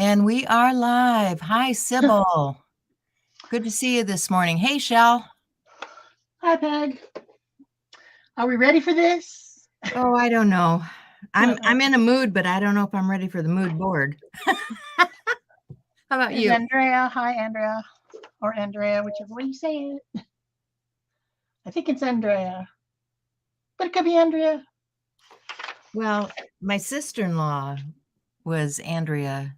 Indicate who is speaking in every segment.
Speaker 1: And we are live. Hi, Sybil. Good to see you this morning. Hey, Shell.
Speaker 2: Hi, Peg. Are we ready for this?
Speaker 1: Oh, I don't know. I'm in a mood, but I don't know if I'm ready for the mood board. How about
Speaker 2: There's
Speaker 1: you?
Speaker 2: Andrea. Hi, Andrea. Or Andrea, whichever way you say it. I think it's Andrea. But it could be Andrea.
Speaker 1: Well, my sister-in-law was Andrea,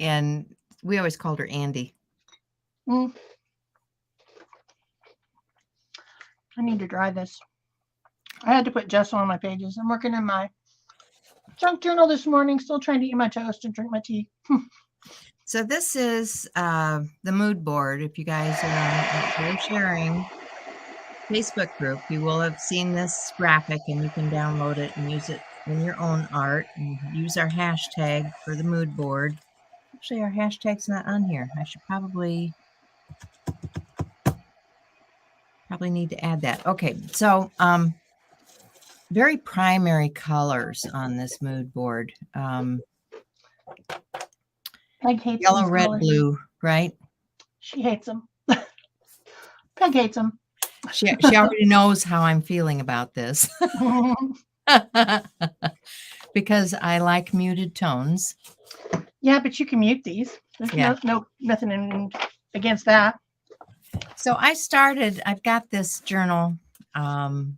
Speaker 1: and we always called her Andy.
Speaker 2: I need to dry this. I had to put gesso on my pages. I'm working in my junk journal this morning, still trying to eat my toast and drink my tea.
Speaker 1: So this is the mood board. If you guys are on Share Sharing Facebook group, you will have seen this graphic, and you can download it and use it in your own art and use our hashtag for the mood board. Actually, our hashtag's not on here. I should probably need to add that. Okay, so very primary colors on this mood board.
Speaker 2: Peg hates
Speaker 1: Yellow,
Speaker 2: these
Speaker 1: red,
Speaker 2: colors.
Speaker 1: blue, right?
Speaker 2: She hates them. Peg hates them.
Speaker 1: She already knows how I'm feeling about this. Because I like muted tones.
Speaker 2: Yeah, but you can mute these. There's nothing against that.
Speaker 1: So I've got this journal, and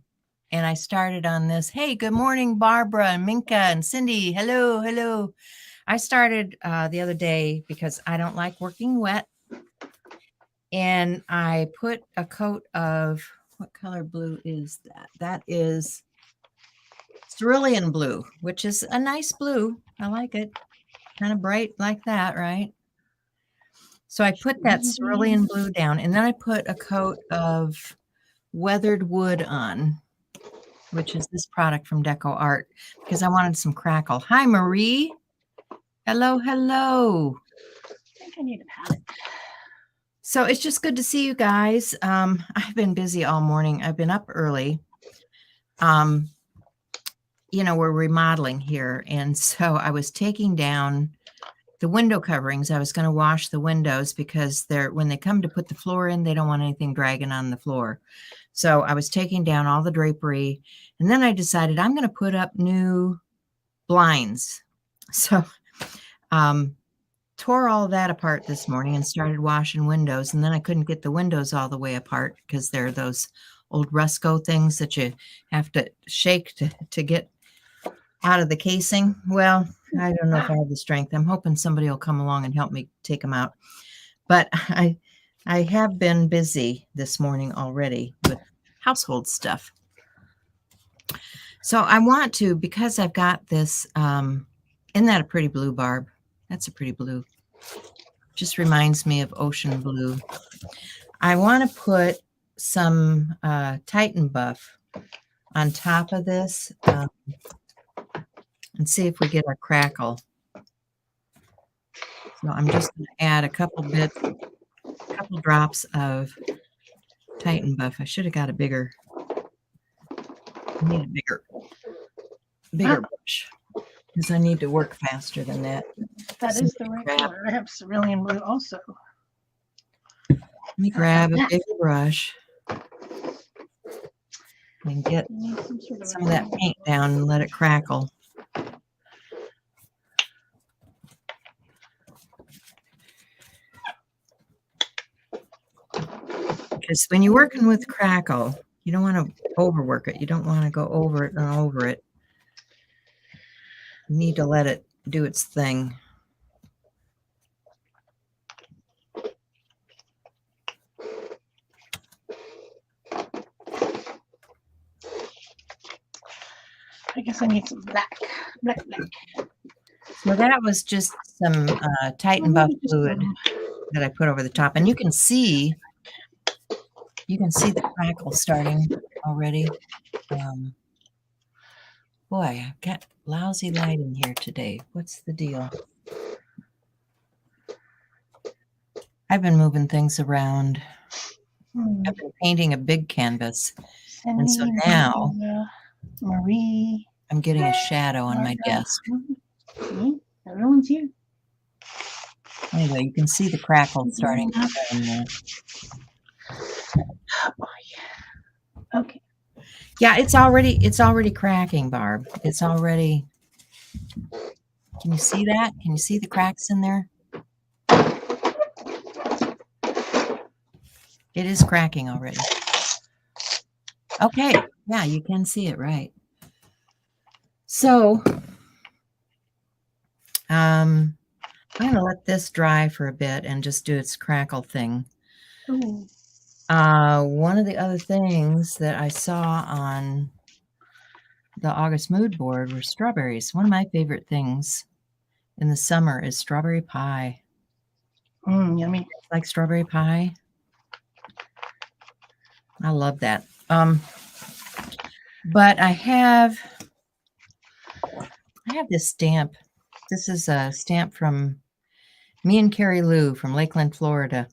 Speaker 1: I started on this. Hey, good morning, Barbara and Minka and Cindy. Hello. I started the other day because I don't like working wet. And I put a coat of, what color blue is that? That is cerulean blue, which is a nice blue. I like it. Kind of bright like that, right? So I put that cerulean blue down, and then I put a coat of weathered wood on, which is this product from Deco Art, because I wanted some crackle. Hi, Marie. Hello.
Speaker 2: I think I need to pat it.
Speaker 1: So it's just good to see you guys. I've been busy all morning. I've been up early. We're remodeling here, and so I was taking down the window coverings. I was going to wash the windows because when they come to put the floor in, they don't want anything dragging on the floor. So I was taking down all the drapery, and then I decided I'm going to put up new blinds. So tore all that apart this morning and started washing windows, and then I couldn't get the windows all the way apart because they're those old Rusco things that you have to shake to get out of the casing. Well, I don't know if I have the strength. I'm hoping somebody will come along and help me take them out. But I have been busy this morning already with household stuff. So I want to, because I've got this, isn't that a pretty blue, Barb? That's a pretty blue. Just reminds me of ocean blue. I want to put some Titan Buff on top of this and see if we get a crackle. So I'm just going to add a couple drops of Titan Buff. I should have got a bigger. I need a bigger brush because I need to work faster than that.
Speaker 2: That is the right color. I have cerulean blue also.
Speaker 1: Let me grab a bigger brush and get some of that paint down and let it crackle. Because when you're working with crackle, you don't want to overwork it. You don't want to go over it and over it. You need to let it do its thing.
Speaker 2: I guess I need some black.
Speaker 1: So that was just some Titan Buff fluid that I put over the top, and you can see the crackle starting already. Boy, I've got lousy light in here today. What's the deal? I've been moving things around. I've been painting a big canvas, and so now
Speaker 2: Marie,
Speaker 1: I'm getting a shadow on my desk.
Speaker 2: Everyone's here.
Speaker 1: Anyway, you can see the crackle starting to form there.
Speaker 2: Okay.
Speaker 1: Yeah, it's already cracking, Barb. It's already. Can you see that? Can you see the cracks in there? It is cracking already. Okay. Yeah, you can see it, right? So, I'm going to let this dry for a bit and just do its crackle thing.
Speaker 2: Ooh.
Speaker 1: One of the other things that I saw on the August mood board were strawberries. One of my favorite things in the summer is strawberry pie.
Speaker 2: Yummy.
Speaker 1: Like strawberry pie. I love that. But I have this stamp. This is a stamp from me and Carrie Lou from Lakeland, Florida.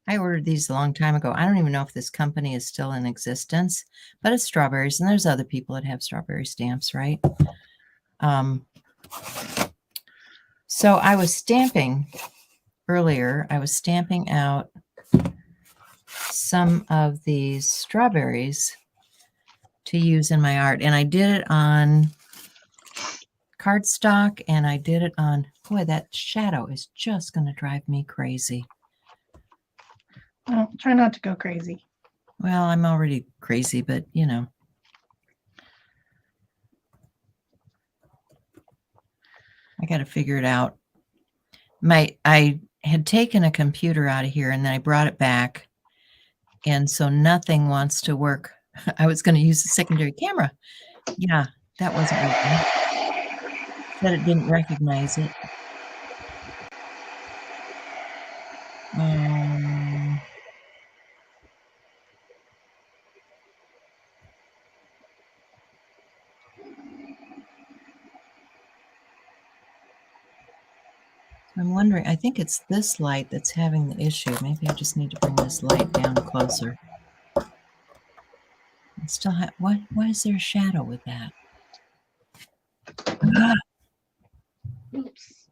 Speaker 1: I ordered these a long time ago. I don't even know if this company is still in existence, but it's strawberries, and there's other people that have strawberry stamps, right? So I was stamping earlier. I was stamping out some of these strawberries to use in my art, and I did it on cardstock, and I did it on, boy, that shadow is just going to drive me crazy.
Speaker 2: Well, try not to go crazy.
Speaker 1: Well, I'm already crazy, but you know. I got to figure it out. I had taken a computer out of here and then I brought it back. And so nothing wants to work. I was going to use the secondary camera. Yeah, that wasn't working. Said it didn't recognize it. I'm wondering, I think it's this light that's having the issue. Maybe I just need to bring this light down closer. I still have, why is there a shadow with that?
Speaker 2: Oops.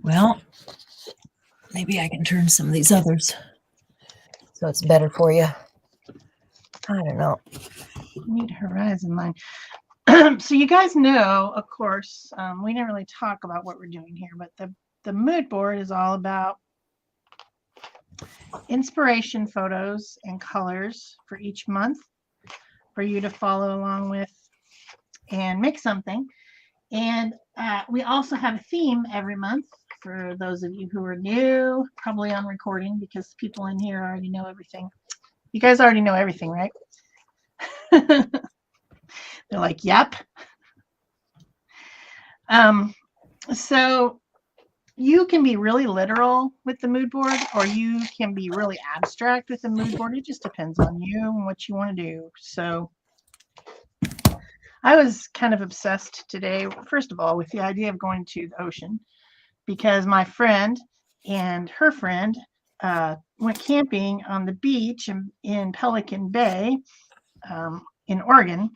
Speaker 1: Well, maybe I can turn some of these others so it's better for you. I don't know.
Speaker 2: Need horizon line. So you guys know, of course, we didn't really talk about what we're doing here, but the mood board is all about inspiration photos and colors for each month for you to follow along with and make something. And we also have a theme every month for those of you who are new, probably on recording because people in here already know everything. You guys already know everything, right? They're like, yep. So you can be really literal with the mood board, or you can be really abstract with the mood board. It just depends on you and what you want to do. So I was kind of obsessed today, first of all, with the idea of going to the ocean because my friend and her friend went camping on the beach in Pelican Bay in Oregon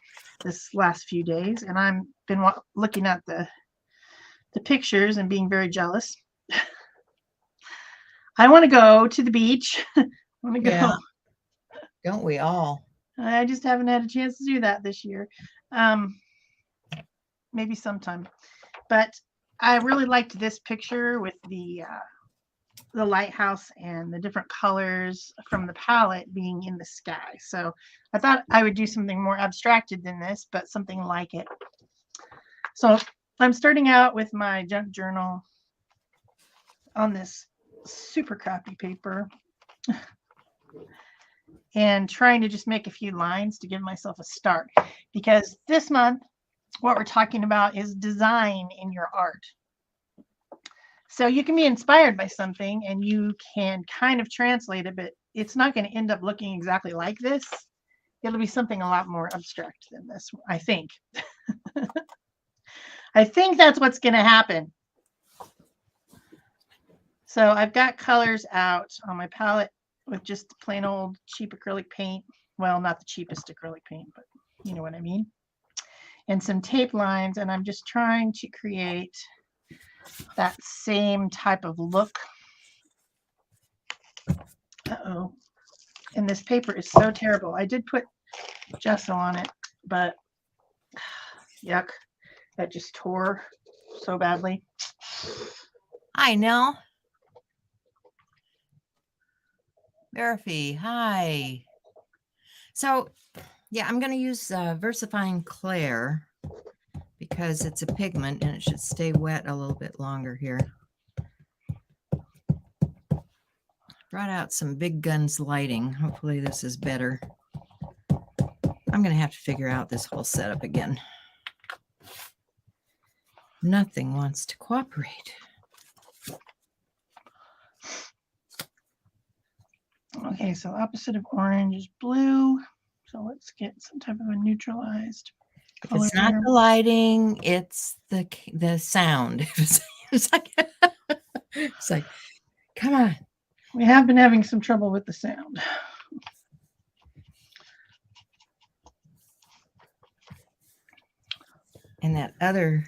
Speaker 2: this last few days, and I've been looking at the pictures and being very jealous. I want to go to the beach. I want to go.
Speaker 1: Yeah. Don't we all?
Speaker 2: I just haven't had a chance to do that this year. Maybe sometime. But I really liked this picture with the lighthouse and the different colors from the palette being in the sky. So I thought I would do something more abstracted than this, but something like it. So I'm starting out with my junk journal on this super crappy paper and trying to just make a few lines to give myself a start, because this month what we're talking about is design in your art. So you can be inspired by something and you can kind of translate it, but it's not going to end up looking exactly like this. It'll be something a lot more abstract than this, I think. I think that's what's going to happen. So I've got colors out on my palette with just plain old cheap acrylic paint. Well, not the cheapest acrylic paint, but you know what I mean. And some tape lines, and I'm just trying to create that same type of look. Uh-oh. And this paper is so terrible. I did put gesso on it, but yuck, that just tore so badly.
Speaker 1: Hi, Nell. Verify, hi. So, yeah, I'm going to use VersaFine Clair because it's a pigment and it should stay wet a little bit longer here. Brought out some Big Guns lighting. Hopefully this is better. I'm going to have to figure out this whole setup again. Nothing wants to cooperate.
Speaker 2: Okay, so opposite of orange is blue. So let's get some type of a neutralized color.
Speaker 1: It's not the lighting, it's the sound. It's like, come on.
Speaker 2: We have been having some trouble with the sound.
Speaker 1: And that other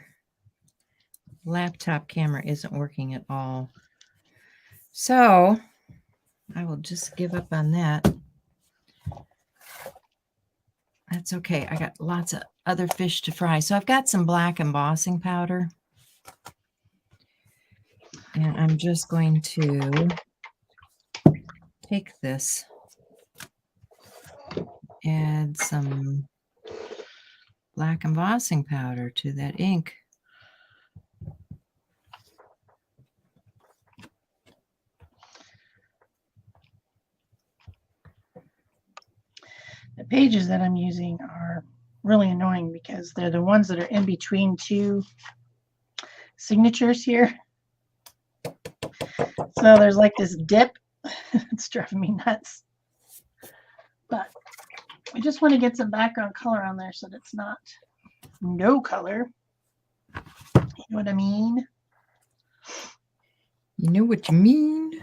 Speaker 1: laptop camera isn't working at all. So I will just give up on that. That's okay. I got lots of other fish to fry. So I've got some black embossing powder. And I'm just going to take this, add some black embossing powder to that ink.
Speaker 2: The pages that I'm using are really annoying because they're the ones that are in between two signatures here. So there's like this dip. It's driving me nuts. But I just want to get some background color on there so that it's not no color. You know what I mean?
Speaker 1: You know what you mean?
Speaker 2: You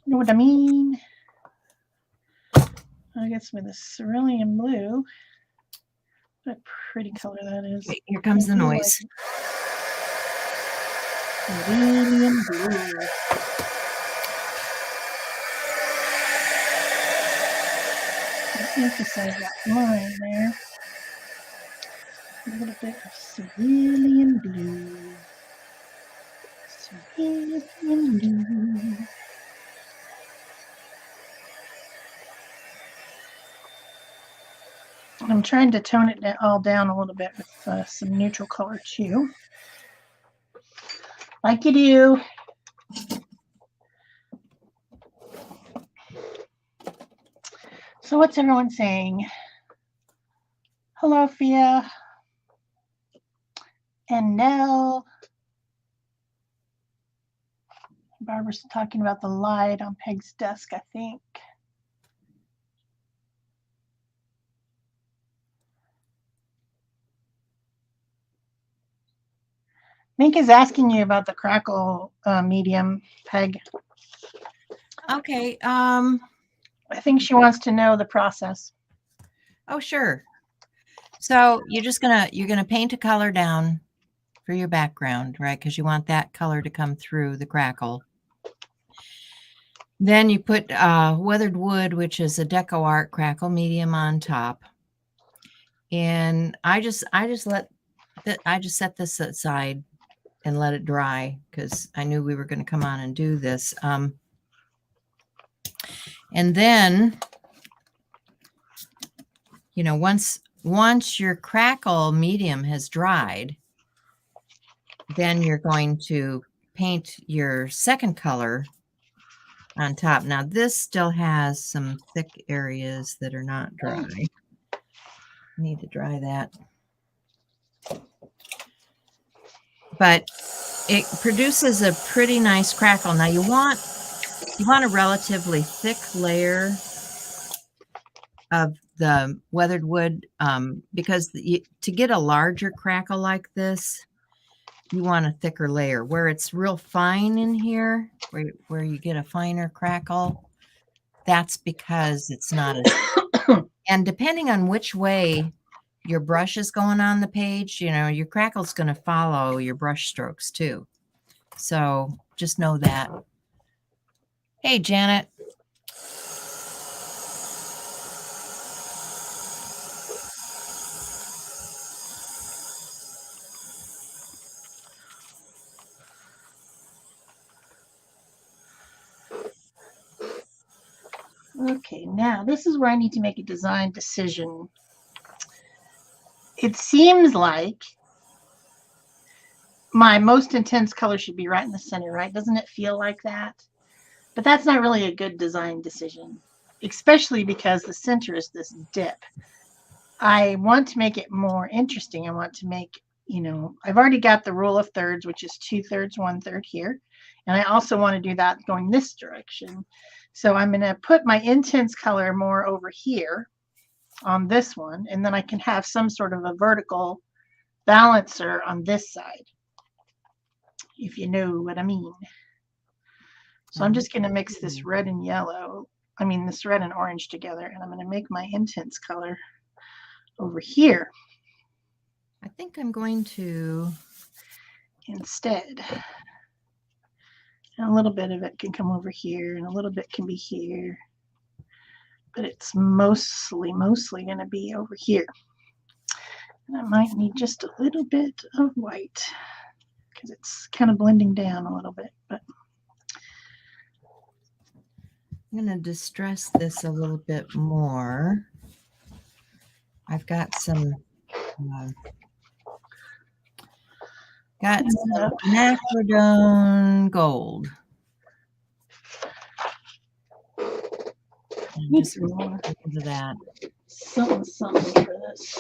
Speaker 2: know what I mean? I guess with the cerulean blue. What a pretty color that is.
Speaker 1: Wait, here comes the noise.
Speaker 2: Cerulean blue. Emphasize that line there. A little bit of cerulean blue. Cerulean blue. I'm trying to tone it all down a little bit with some neutral color too. Like you do. So what's everyone saying? Hello, Fia. And Nell. Barbara's talking about the light on Peg's desk, I think. Mink is asking you about the crackle medium, Peg.
Speaker 1: Okay.
Speaker 2: I think she wants to know the process.
Speaker 1: Oh, sure. So you're gonna paint a color down for your background, right? Because you want that color to come through the crackle. Then you put weathered wood, which is a Deco Art crackle medium, on top. And I just set this aside and let it dry because I knew we were going to come on and do this. And then, you know, once your crackle medium has dried, then you're going to paint your second color on top. Now this still has some thick areas that are not dry. I need to dry that. But it produces a pretty nice crackle. Now you want a relatively thick layer of the weathered wood because to get a larger crackle like this, you want a thicker layer. Where it's real fine in here, where you get a finer crackle, that's because it's not as and depending on which way your brush is going on the page, you know, your crackle's going to follow your brush strokes too. So just know that. Hey, Janet.
Speaker 2: Okay, now this is where I need to make a design decision. It seems like my most intense color should be right in the center, right? Doesn't it feel like that? But that's not really a good design decision, especially because the center is this dip. I want to make it more interesting. I want to make, I've already got the rule of thirds, which is 2/3, 1/3 here. And I also want to do that going this direction. So I'm going to put my intense color more over here on this one, and then I can have some sort of a vertical balancer on this side, if you know what I mean. So I'm just going to mix this red and yellow, this red and orange together, and I'm going to make my intense color over here.
Speaker 1: I think I'm going to
Speaker 2: instead. And a little bit of it can come over here, and a little bit can be here. But it's mostly going to be over here. And I might need just a little bit of white because it's kind of blending down a little bit. But
Speaker 1: I'm going to distress this a little bit more. I've got some Nacridone gold. Just more into that.
Speaker 2: Something for this.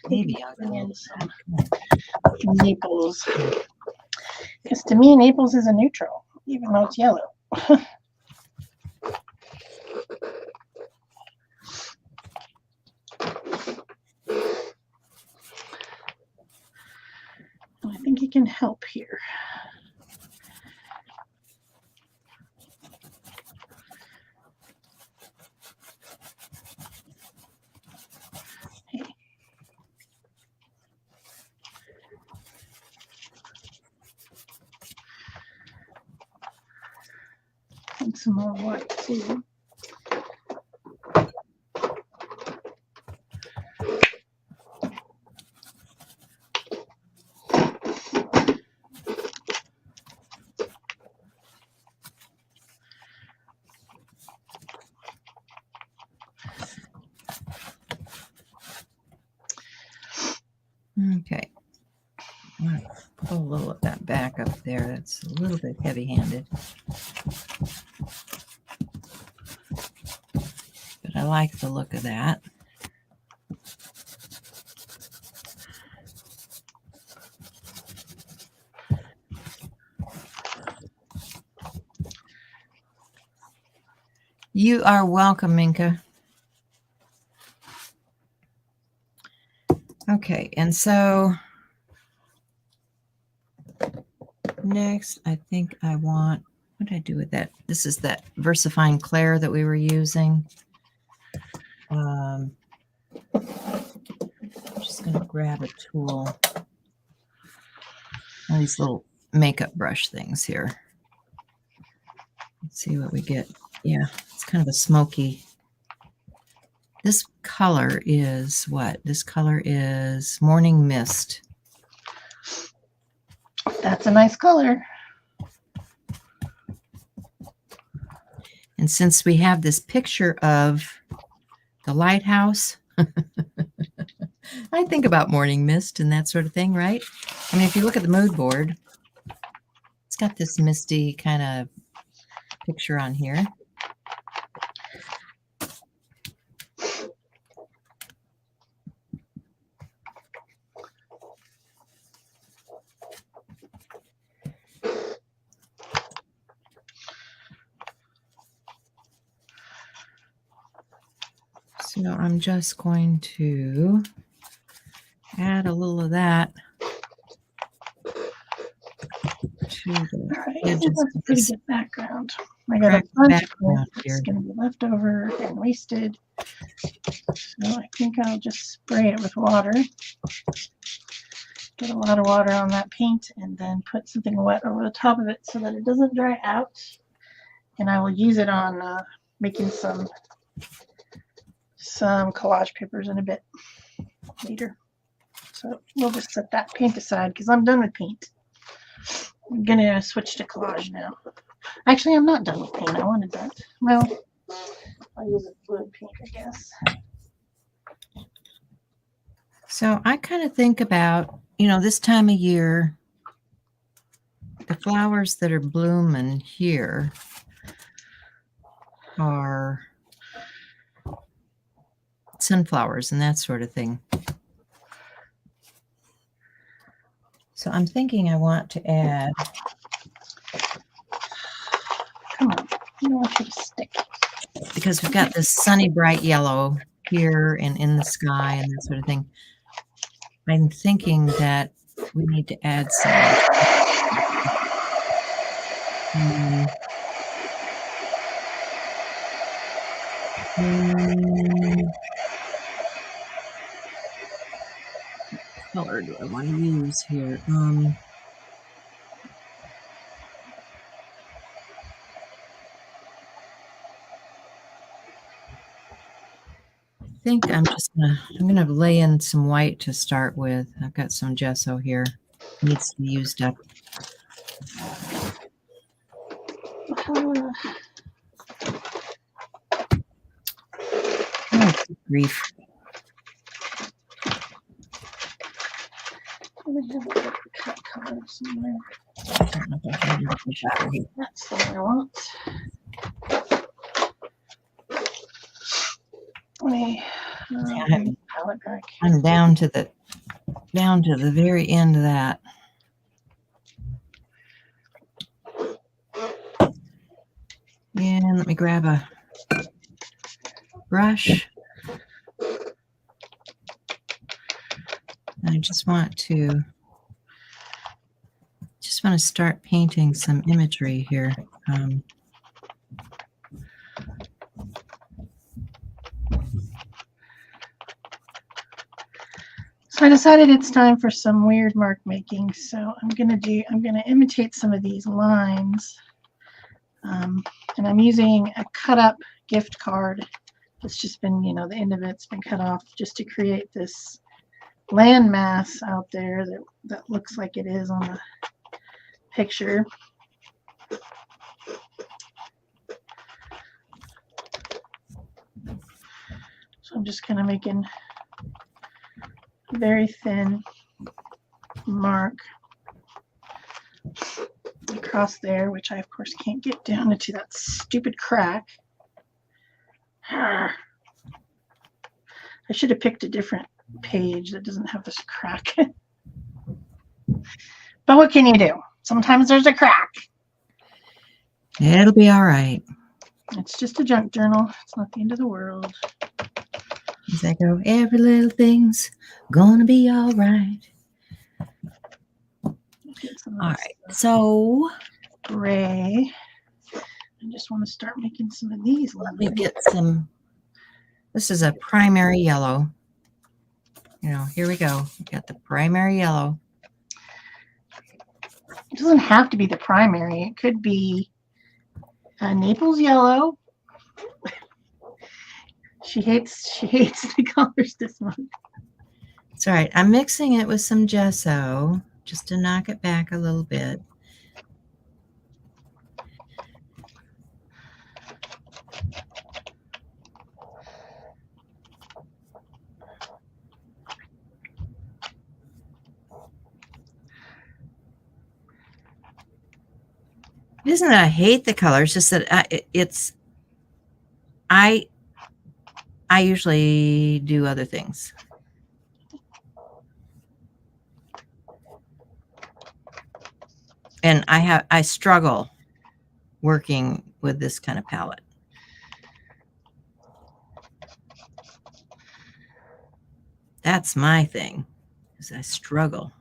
Speaker 1: Maybe I'll bring in
Speaker 2: some Naples. Because to me, Naples is a neutral, even though it's yellow. I think it can help here. And some more white too.
Speaker 1: Okay. I'm going to pull a little of that back up there. That's a little bit heavy-handed. But I like the look of that. You are welcome, Minka. Okay, and so next, I think I want, what did I do with that? This is that VersaFine Clair that we were using. I'm just going to grab a tool. One of these little makeup brush things here. Let's see what we get. Yeah, it's kind of a smoky. This color is what? This color is Morning Mist.
Speaker 2: That's a nice color.
Speaker 1: And since we have this picture of the lighthouse, I think about Morning Mist and that sort of thing, right? I mean, if you look at the mood board, it's got this misty kind of picture on here. So I'm just going to add a little of that to the edges.
Speaker 2: That's a pretty good background. I got a bunch of it that's going to be left over and wasted. So I think I'll just spray it with water Put a lot of water on that paint and then put something wet over the top of it so that it doesn't dry out. And I will use it on making some collage papers in a bit later. So we'll just set that paint aside because I'm done with paint. I'm gonna switch to collage now. Actually, I'm not done with paint. I wanted that. Well, I'll use a fluid paint, I guess.
Speaker 1: So I kind of think about, this time of year, the flowers that are blooming here are sunflowers and that sort of thing. So I'm thinking I want to add.
Speaker 2: Come on, I don't want you to stick.
Speaker 1: Because we've got this sunny, bright yellow here and in the sky and that sort of thing. I'm thinking that we need to add some. What color do I want to use here? I think I'm gonna lay in some white to start with. I've got some gesso here. Needs to be used up. Oh, grief.
Speaker 2: We have a cut color somewhere. That's what I want.
Speaker 1: I'm down to the very end of that. And let me grab a brush. I just want to start painting some imagery here.
Speaker 2: So I decided it's time for some weird mark making. So I'm gonna imitate some of these lines. And I'm using a cut up gift card. It's just been, the end of it's been cut off just to create this landmass out there that looks like it is on the picture. So I'm just kind of making a very thin mark across there, which I of course can't get down into that stupid crack. I should have picked a different page that doesn't have this crack. But what can you do? Sometimes there's a crack.
Speaker 1: It'll be all right.
Speaker 2: It's just a junk journal. It's not the end of the world.
Speaker 1: As I go, every little thing's gonna be all right. All right, so
Speaker 2: gray. I just want to start making some of these.
Speaker 1: Let me get some. This is a primary yellow. Here we go. We got the primary yellow.
Speaker 2: It doesn't have to be the primary. It could be a Naples yellow. She hates the colors this month.
Speaker 1: It's all right. I'm mixing it with some gesso just to knock it back a little bit. It isn't that I hate the color. It's just that I usually do other things. And I struggle working with this kind of palette. That's my thing, is I struggle.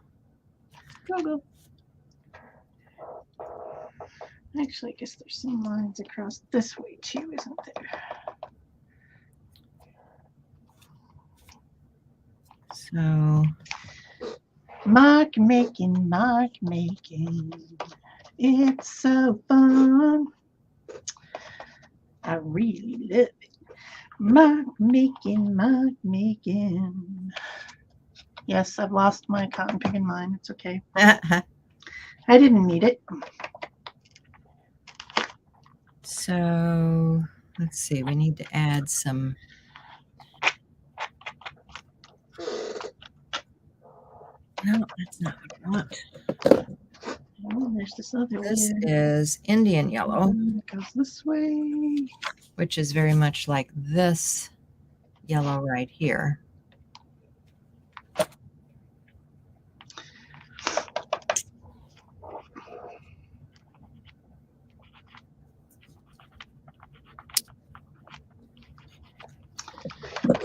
Speaker 2: Actually, I guess there's some lines across this way too, isn't there?
Speaker 1: So
Speaker 2: Mark making, mark making. It's so fun. I really love it. Mark making, mark making. Yes, I've lost my cotton picking line. It's okay. I didn't need it.
Speaker 1: So let's see, we need to add some. No, that's not what I want.
Speaker 2: Oh, there's this other
Speaker 1: This
Speaker 2: one.
Speaker 1: is Indian yellow,
Speaker 2: It goes this way.
Speaker 1: which is very much like this yellow right here.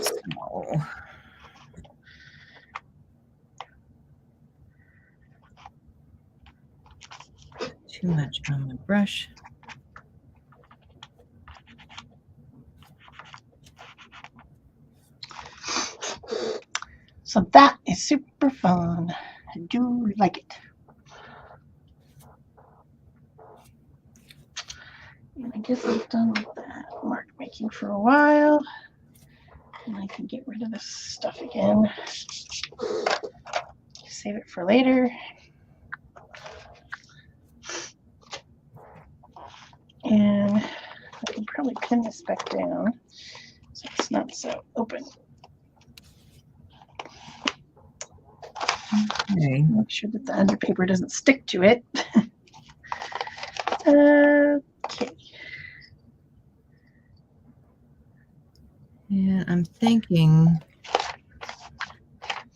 Speaker 1: So, too much on the brush.
Speaker 2: So that is super fun. I do like it. And I guess I'm done with that mark making for a while. And I can get rid of this stuff again. Save it for later. And I can probably pin this back down so it's not so open.
Speaker 1: Okay.
Speaker 2: Make sure that the underpaper doesn't stick to it. Okay.
Speaker 1: And I'm thinking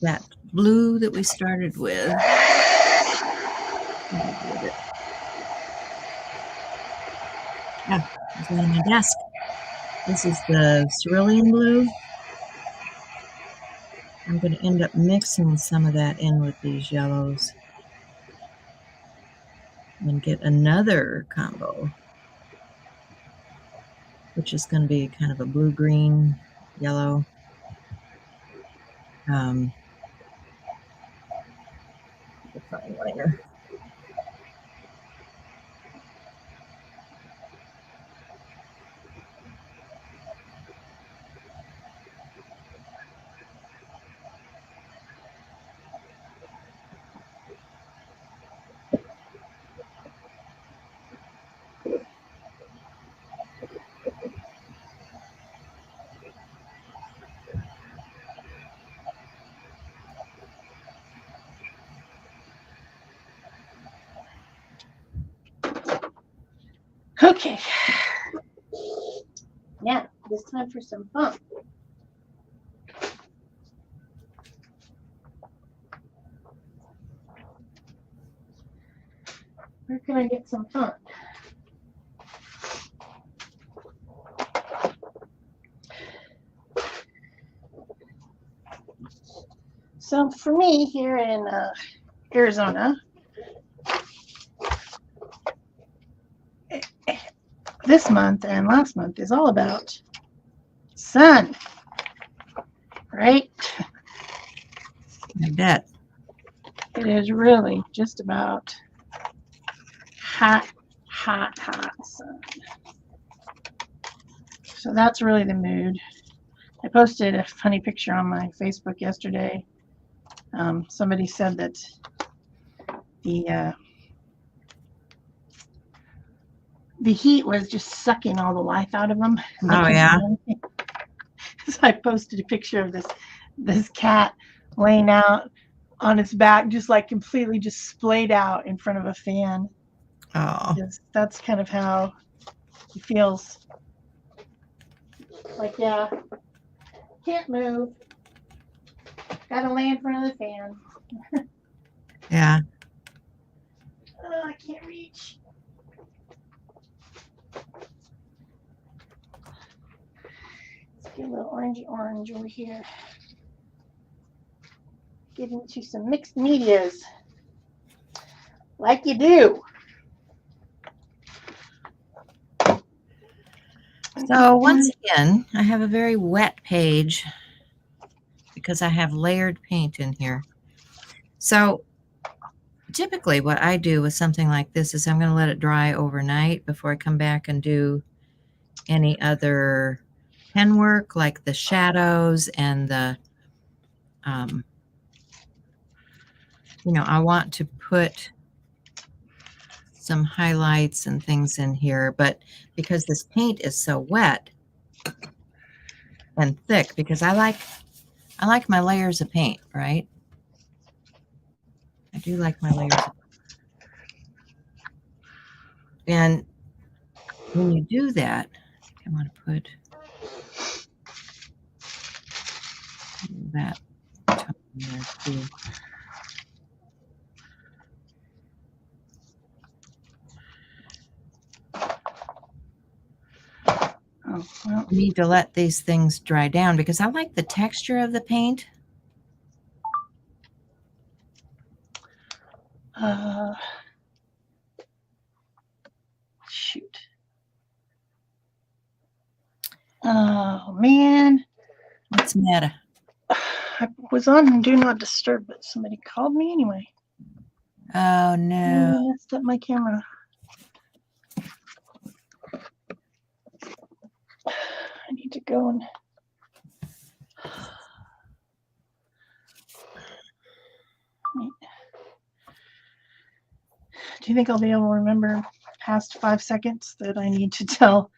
Speaker 1: that blue that we started with. Yeah, it's on my desk. This is the cerulean blue. I'm going to end up mixing some of that in with these yellows and get another combo, which is going to be kind of a blue-green yellow. The fine liner.
Speaker 2: Okay. Now, it's time for some fun. Where can I get some fun? So for me here in Arizona, this month and last month is all about sun, right?
Speaker 1: I bet.
Speaker 2: It is really just about hot, hot, hot sun. So that's really the mood. I posted a funny picture on my Facebook yesterday. Somebody said that the heat was just sucking all the life out of them.
Speaker 1: Oh, yeah.
Speaker 2: So I posted a picture of this cat laying out on its back, just like completely just splayed out in front of a fan.
Speaker 1: Oh.
Speaker 2: That's kind of how it feels. Like, yeah, can't move. Gotta lay in front of the fan.
Speaker 1: Yeah.
Speaker 2: Oh, I can't reach. Let's get a little orange over here. Get into some mixed medias. Like you do.
Speaker 1: So once again, I have a very wet page because I have layered paint in here. So typically what I do with something like this is I'm going to let it dry overnight before I come back and do any other pen work, like the shadows and the, I want to put some highlights and things in here, but because this paint is so wet and thick, because I like my layers of paint, right? I do like my layers. And when you do that, I want to put that tone in there too.
Speaker 2: Oh, well.
Speaker 1: You need to let these things dry down because I like the texture of the paint.
Speaker 2: Shoot. Oh, man.
Speaker 1: What's the matter?
Speaker 2: I was on Do Not Disturb, but somebody called me anyway.
Speaker 1: Oh, no.
Speaker 2: I messed up my camera. I need to go and... Do you think I'll be able to remember past 5 seconds that I need to tell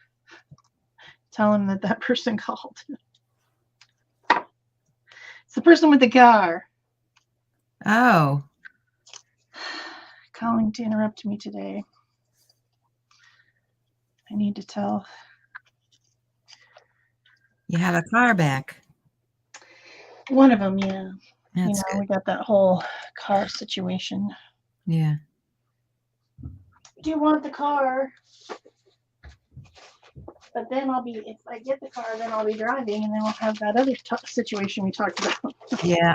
Speaker 2: him that person called? It's the person with the car.
Speaker 1: Oh.
Speaker 2: Calling to interrupt me today. I need to tell.
Speaker 1: You have a car back.
Speaker 2: One of them, yeah.
Speaker 1: That's good.
Speaker 2: We got that whole car situation.
Speaker 1: Yeah.
Speaker 2: Do you want the car? But then if I get the car, then I'll be driving, and then we'll have that other situation we talked about.
Speaker 1: Yeah.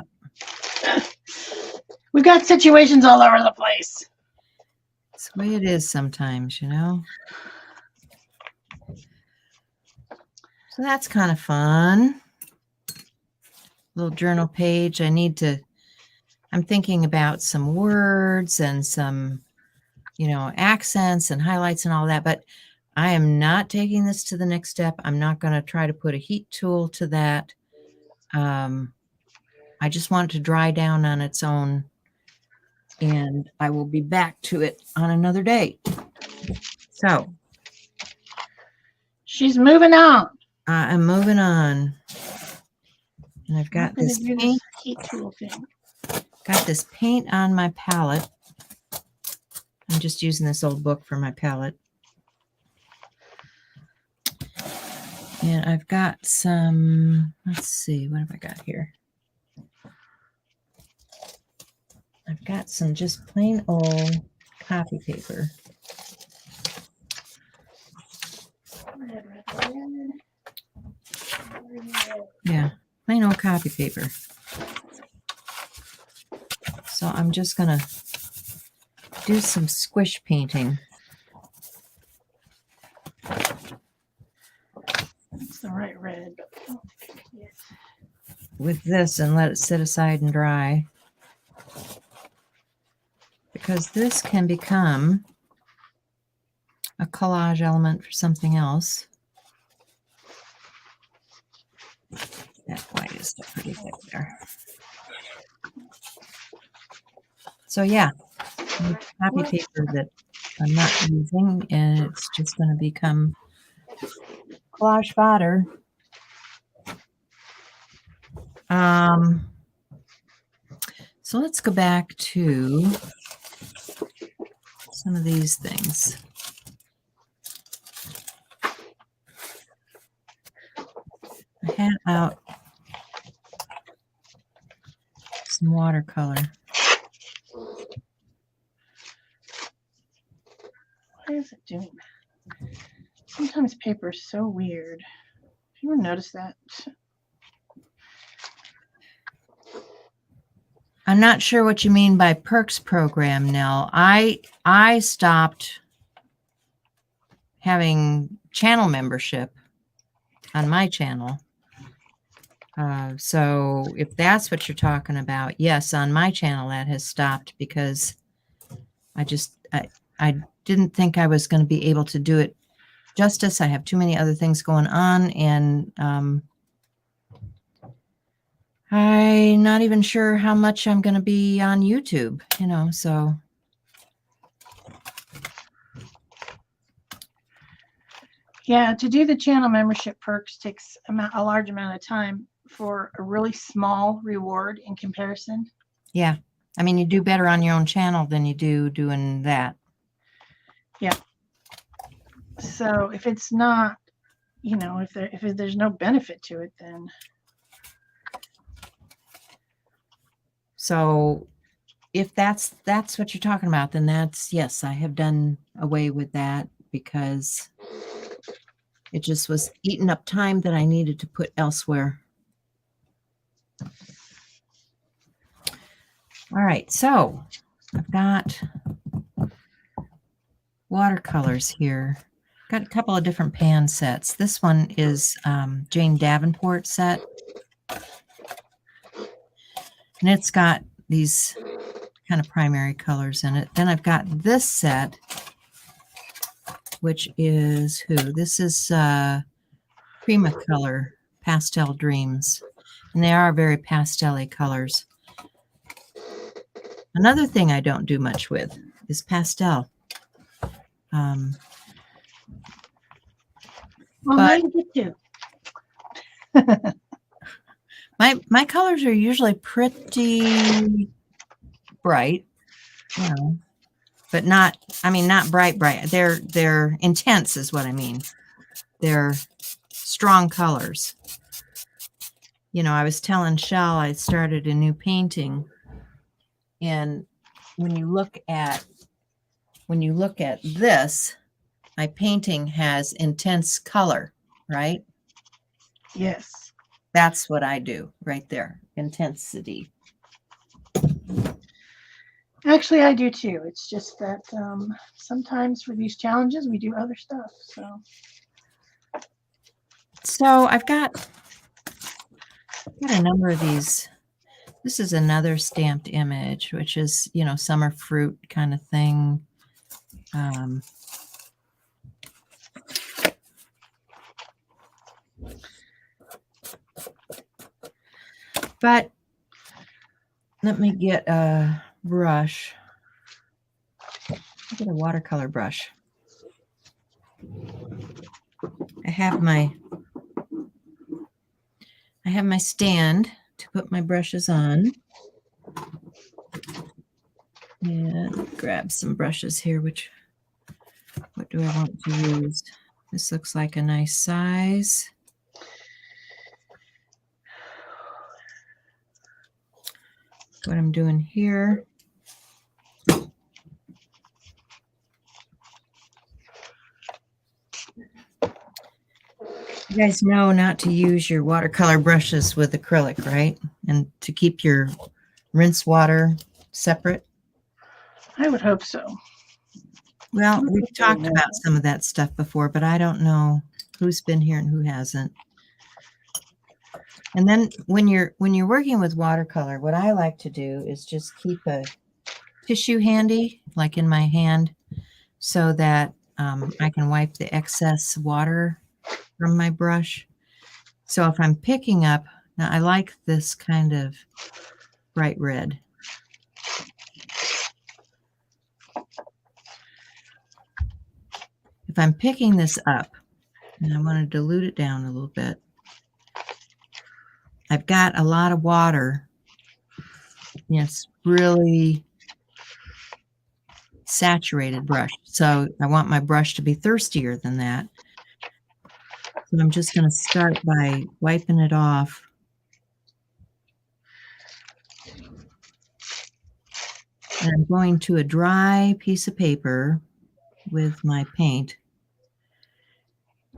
Speaker 2: We've got situations all over the place.
Speaker 1: It's the way it is sometimes, So that's kind of fun. Little journal page. I'm thinking about some words and some, accents and highlights and all that, but I am not taking this to the next step. I'm not going to try to put a heat tool to that. I just want it to dry down on its own, and I will be back to it on another day. So
Speaker 2: she's moving on.
Speaker 1: I'm moving on. And I've got this paint.
Speaker 2: Heat tool thing.
Speaker 1: Got this paint on my palette. I'm just using this old book for my palette. And I've got some, let's see, what have I got here? I've got some just plain old copy paper. Yeah, plain old copy paper. So I'm just going to do some squish painting.
Speaker 2: It's the right red.
Speaker 1: With this and let it sit aside and dry. Because this can become a collage element for something else. That white is still pretty thick there. So yeah, copy paper that I'm not using, and it's just going to become collage fodder. So let's go back to some of these things. I had out some watercolor.
Speaker 2: Why is it doing that? Sometimes paper is so weird. Have you ever noticed that?
Speaker 1: I'm not sure what you mean by perks program, Nell. I stopped having channel membership on my channel So if that's what you're talking about, yes, on my channel that has stopped because I didn't think I was going to be able to do it justice. I have too many other things going on, and I'm not even sure how much I'm going to be on YouTube, so.
Speaker 2: Yeah, to do the channel membership perks takes a large amount of time for a really small reward in comparison.
Speaker 1: Yeah. I mean, you do better on your own channel than you do doing that.
Speaker 2: Yeah. So if it's not, if there's no benefit to it, then.
Speaker 1: So if that's what you're talking about, then yes, I have done away with that because it just was eating up time that I needed to put elsewhere. All right, so I've got watercolors here. Got a couple of different pan sets. This one is Jane Davenport set. And it's got these kind of primary colors in it. Then I've got this set, which is This is Primacolor Pastel Dreams. And they are very pastel-y colors. Another thing I don't do much with is pastel.
Speaker 2: Well, how do you get to?
Speaker 1: My colors are usually pretty bright, but not bright. They're intense is what I mean. They're strong colors. I was telling Shell I started a new painting, and when you look at this, my painting has intense color, right?
Speaker 2: Yes.
Speaker 1: That's what I do right there, intensity.
Speaker 2: Actually, I do too. It's just that sometimes for these challenges, we do other stuff.
Speaker 1: So I've got a number of these. This is another stamped image, which is, summer fruit kind of thing. But let me get a brush. Get a watercolor brush. I have my stand to put my brushes on. And grab some brushes here, what do I want to use? This looks like a nice size. What I'm doing here. You guys know not to use your watercolor brushes with acrylic, right? And to keep your rinse water separate.
Speaker 2: I would hope so.
Speaker 1: Well, we've talked about some of that stuff before, but I don't know who's been here and who hasn't. And then when you're working with watercolor, what I like to do is just keep a tissue handy, like in my hand, so that I can wipe the excess water from my brush. So if I'm picking up, now I like this kind of bright red. If I'm picking this up and I want to dilute it down a little bit, I've got a lot of water. It's really saturated brush. So I want my brush to be thirstier than that. So I'm just going to start by wiping it off. And I'm going to a dry piece of paper with my paint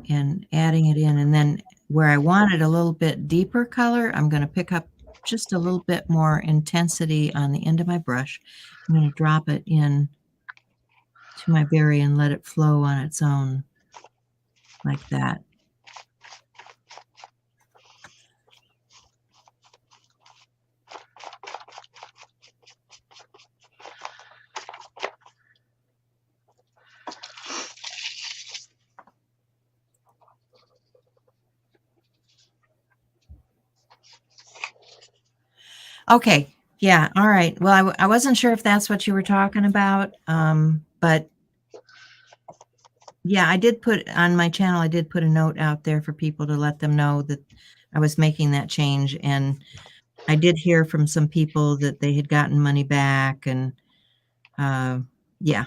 Speaker 1: and adding it in. And then where I wanted a little bit deeper color, I'm going to pick up just a little bit more intensity on the end of my brush. I'm going to drop it in to my berry and let it flow on its own like that. Okay. Yeah. All right. Well, I wasn't sure if that's what you were talking about. But yeah, I did put on my channel, I did put a note out there for people to let them know that I was making that change. And I did hear from some people that they had gotten money back and, yeah.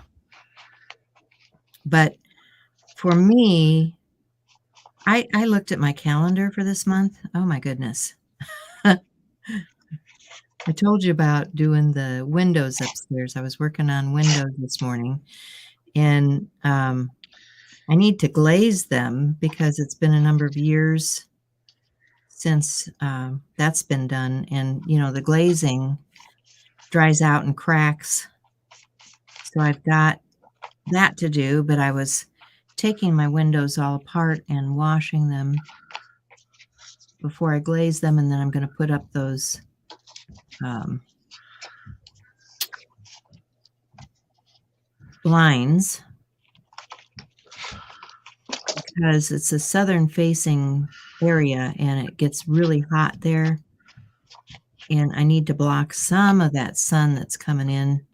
Speaker 1: But for me, I looked at my calendar for this month. Oh my goodness. I told you about doing the windows upstairs. I was working on windows this morning, and I need to glaze them because it's been a number of years since that's been done. And, you know, the glazing dries out and cracks. So I've got that to do, but I was taking my windows all apart and washing them before I glaze them. And then I'm going to put up those blinds because it's a southern facing area and it gets really hot there. And I need to block some of that sun that's coming in.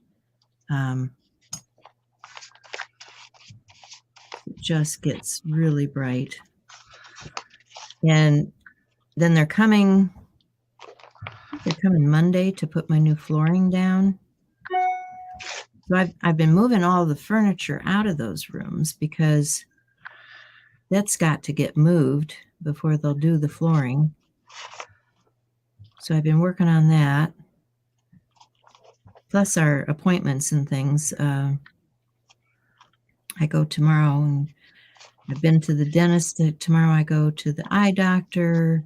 Speaker 1: It just gets really bright. And then they're coming Monday to put my new flooring down. So I've been moving all the furniture out of those rooms because that's got to get moved before they'll do the flooring. So I've been working on that. Plus our appointments and things. I go tomorrow, and I've been to the dentist. Tomorrow I go to the eye doctor.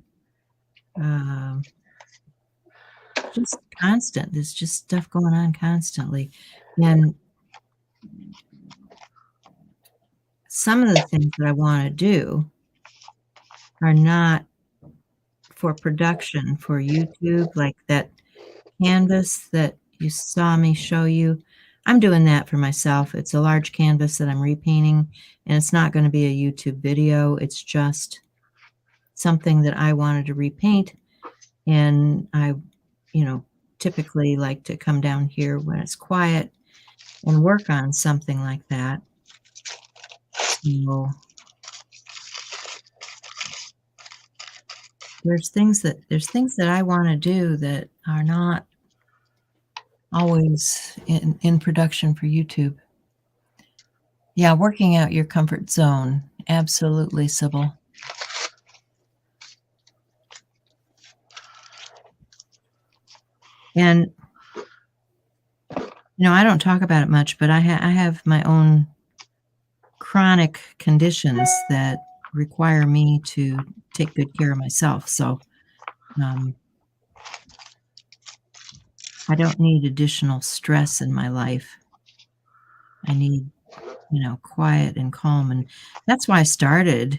Speaker 1: Just constant. There's just stuff going on constantly. And some of the things that I want to do are not for production for YouTube, like that canvas that you saw me show you. I'm doing that for myself. It's a large canvas that I'm repainting, and it's not going to be a YouTube video. It's just something that I wanted to repaint. And I, you know, typically like to come down here when it's quiet and work on something like that. So there's things that I want to do that are not always in production for YouTube. Yeah, working out your comfort zone. Absolutely, Sybil. And you know, I don't talk about it much, but I have my own chronic conditions that require me to take good care of myself. So I don't need additional stress in my life. I need, you know, quiet and calm. And that's why I started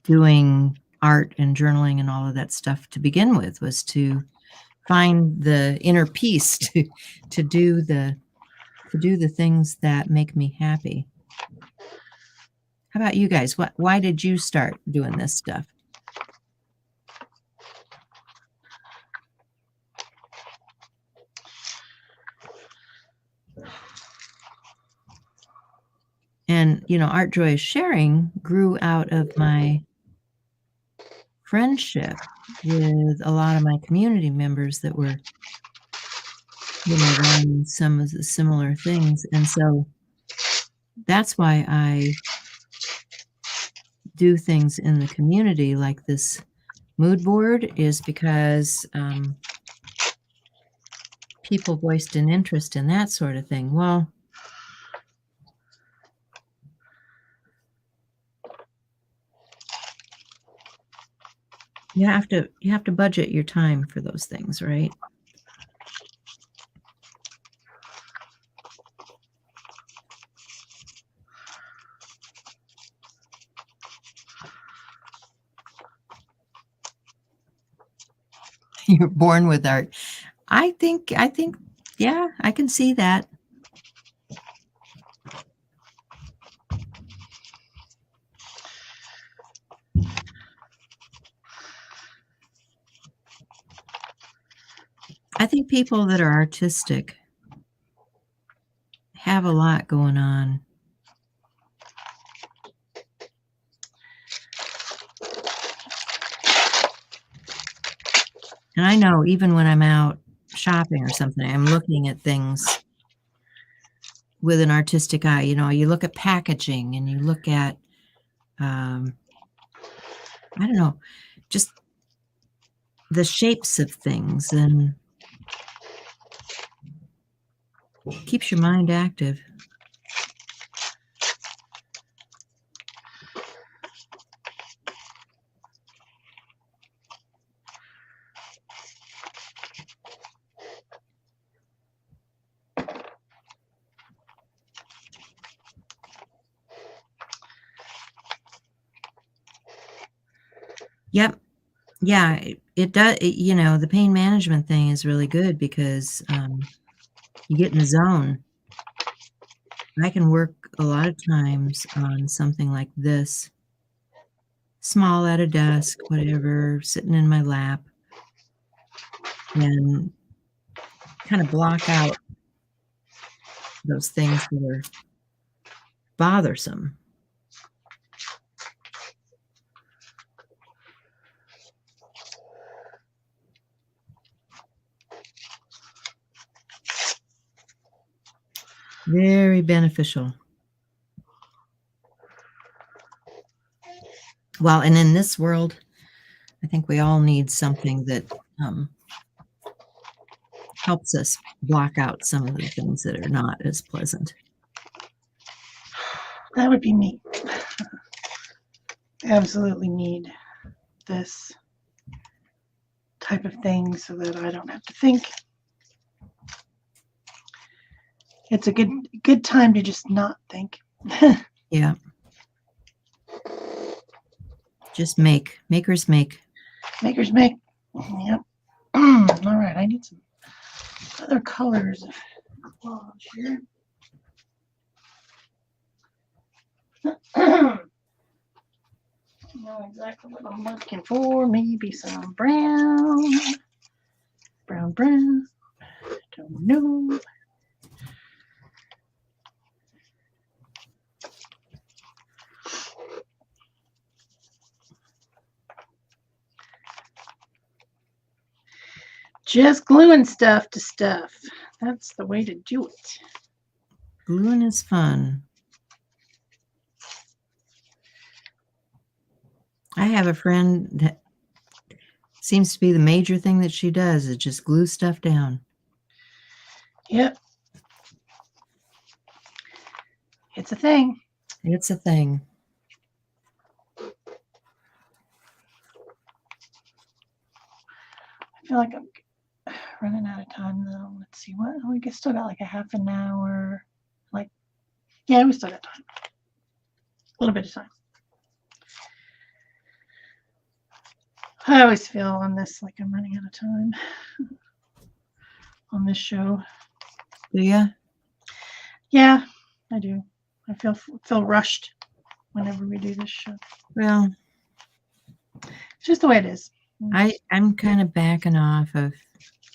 Speaker 1: doing art and journaling and all of that stuff to begin with, was to find the inner peace to do the things that make me happy. How about you guys? Why did you start doing this stuff? And, you know, Art Joy is Sharing grew out of my friendship with a lot of my community members that were, you know, running some of the similar things. And so that's why I do things in the community like this mood board, is because people voiced an interest in that sort of thing. Well, you have to budget your time for those things, right? You're born with art. I think, yeah, I can see that. I think people that are artistic have a lot going on. And I know even when I'm out shopping or something, I'm looking at things with an artistic eye. You know, you look at packaging and you look at, I don't know, just the shapes of things, and keeps your mind active. Yep. Yeah, it does. You know, the pain management thing is really good because you get in the zone. I can work a lot of times on something like this, small at a desk, whatever, sitting in my lap, and kind of block out those things that are bothersome. Very beneficial. Well, and in this world, I think we all need something that helps us block out some of the things that are not as pleasant.
Speaker 2: That would be me. Absolutely need this type of thing so that I don't have to think. It's a good time to just not think.
Speaker 1: Yeah. Just make. Makers make.
Speaker 2: Makers make. Yep. All right, I need some other colors of collage here. Know exactly what I'm looking for. Maybe some brown. Brown. Don't know. Just gluing stuff to stuff. That's the way to do it.
Speaker 1: Gluing is fun. I have a friend that seems to be the major thing that she does is just glue stuff down.
Speaker 2: Yep. It's a thing.
Speaker 1: It's a thing.
Speaker 2: I feel like I'm running out of time though. Let's see what we still got like a half an hour. Yeah, we still got time. A little bit of time. I always feel on this like I'm running out of time on this show.
Speaker 1: Do ya?
Speaker 2: Yeah, I do. I feel rushed whenever we do this show.
Speaker 1: Well,
Speaker 2: it's just the way it is.
Speaker 1: I'm kind of backing off of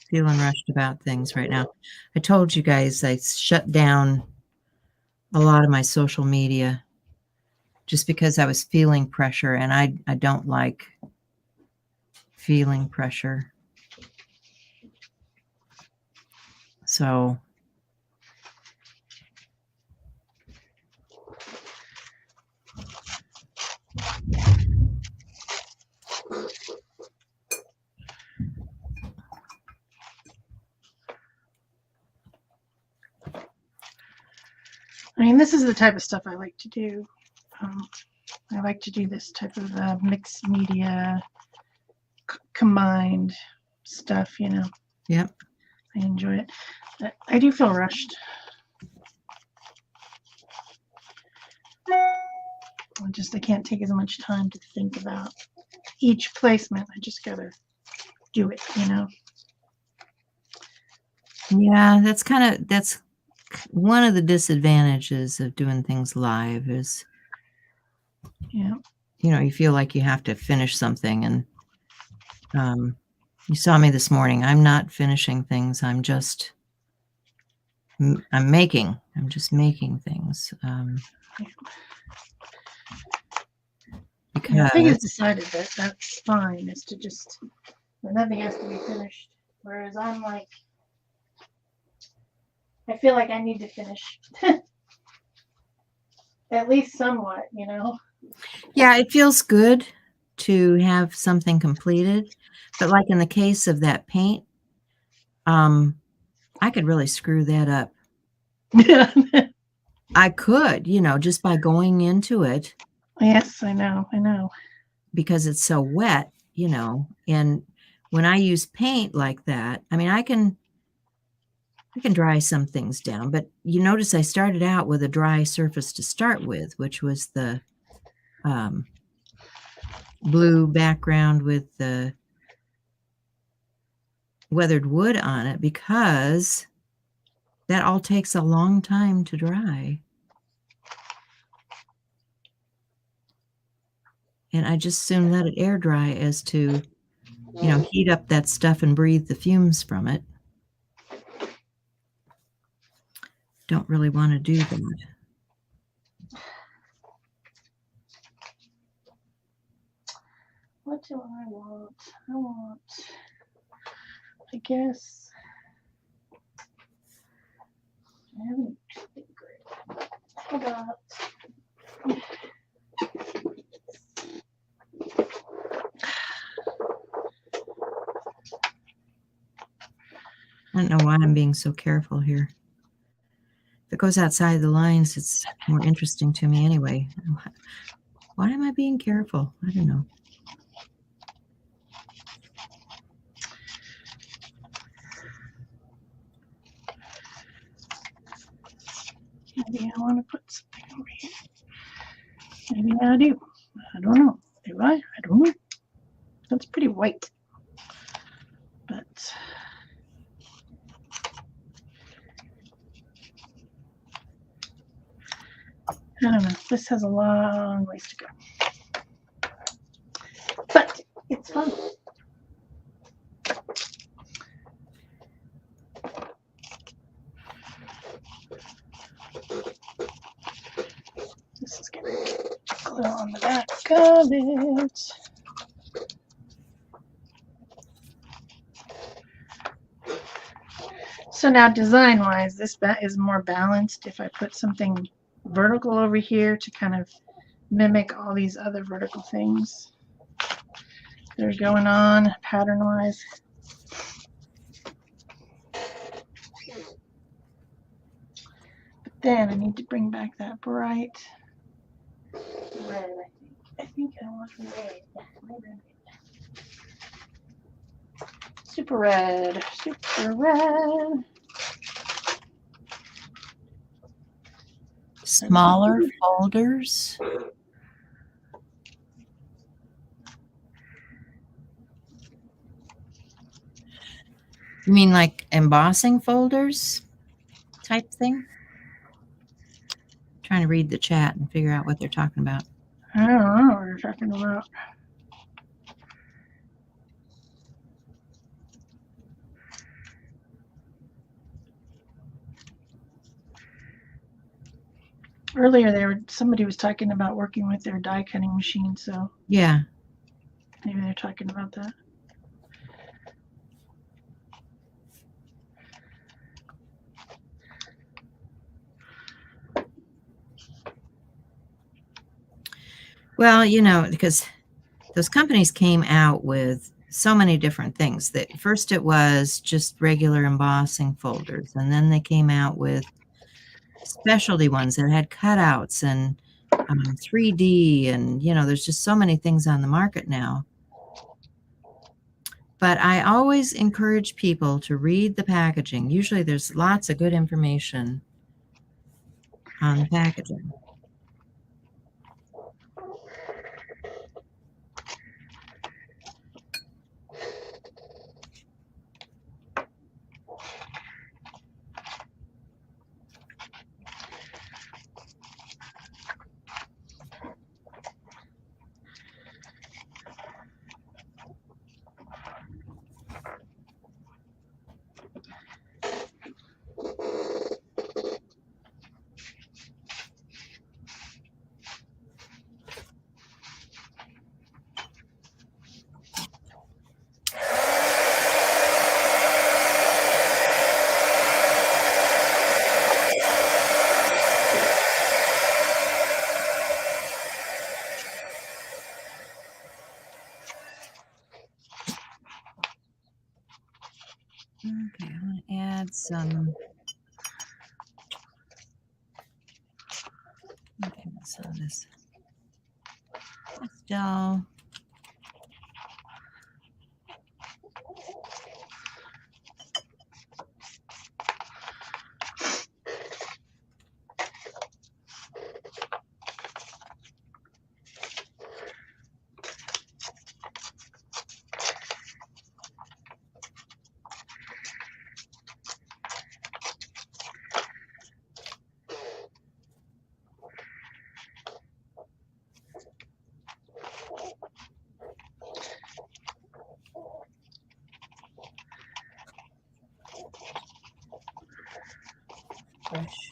Speaker 1: feeling rushed about things right now. I told you guys I shut down a lot of my social media just because I was feeling pressure, and I don't like feeling pressure. So
Speaker 2: I mean, this is the type of stuff I like to do. I like to do this type of mixed media, combined stuff, you know.
Speaker 1: Yep.
Speaker 2: I enjoy it. I do feel rushed. I can't take as much time to think about each placement. I just gotta do it, you know.
Speaker 1: Yeah, that's one of the disadvantages of doing things live is,
Speaker 2: Yeah.
Speaker 1: you know, you feel like you have to finish something, and You saw me this morning. I'm not finishing things. I'm just making things.
Speaker 2: Yeah, Peg has
Speaker 1: Because
Speaker 2: decided that that's fine, is to just, nothing has to be finished. Whereas I'm like, I feel like I need to finish at least somewhat, you know?
Speaker 1: yeah, it feels good to have something completed. But like in the case of that paint, I could really screw that up.
Speaker 2: Yeah.
Speaker 1: I could, just by going into it
Speaker 2: Yes, I know.
Speaker 1: because it's so wet, and when I use paint like that, I mean, I can dry some things down, but you notice I started out with a dry surface to start with, which was the blue background with the weathered wood on it, because that all takes a long time to dry. And I just soon let it air dry as to, heat up that stuff and breathe the fumes from it. Don't really want to do that.
Speaker 2: What do I want? I guess, I haven't been great. How about,
Speaker 1: I don't know why I'm being so careful here. If it goes outside the lines, it's more interesting to me anyway. Why am I being careful? I don't know.
Speaker 2: maybe I want to put something over here. Maybe I do. I don't know. Do I? I don't know. That's pretty white. But I don't know. This has a long ways to go. But it's fun. This is going to get glue on the back of it. So now design-wise, this is more balanced if I put something vertical over here to kind of mimic all these other vertical things that are going on pattern-wise. But then I need to bring back that bright red, I think I want red. Super red.
Speaker 1: Smaller folders. You mean like embossing folders type thing? Trying to read the chat and figure out what they're talking about.
Speaker 2: I don't know what you're talking about. Earlier, somebody was talking about working with their die cutting machine, so
Speaker 1: Yeah.
Speaker 2: maybe they're talking about that.
Speaker 1: Well, because those companies came out with so many different things. That first it was just regular embossing folders, and then they came out with specialty ones that had cutouts and 3D, and there's just so many things on the market now. But I always encourage people to read the packaging. Usually there's lots of good information on the packaging. some. Okay, some of this pastel. Brush.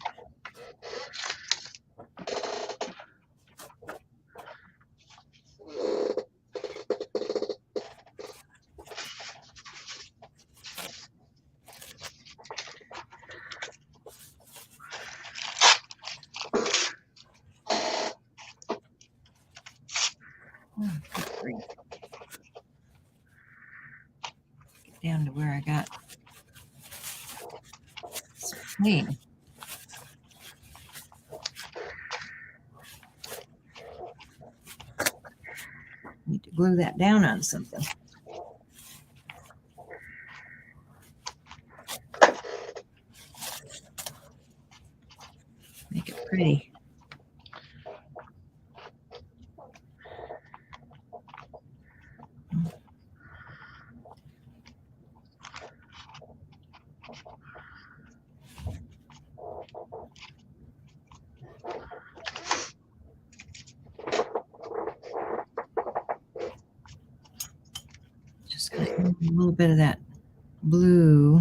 Speaker 1: Oh, good grief. Get down to where I got clean. Need to glue that down on something. Make it pretty. Just gonna add a little bit of that blue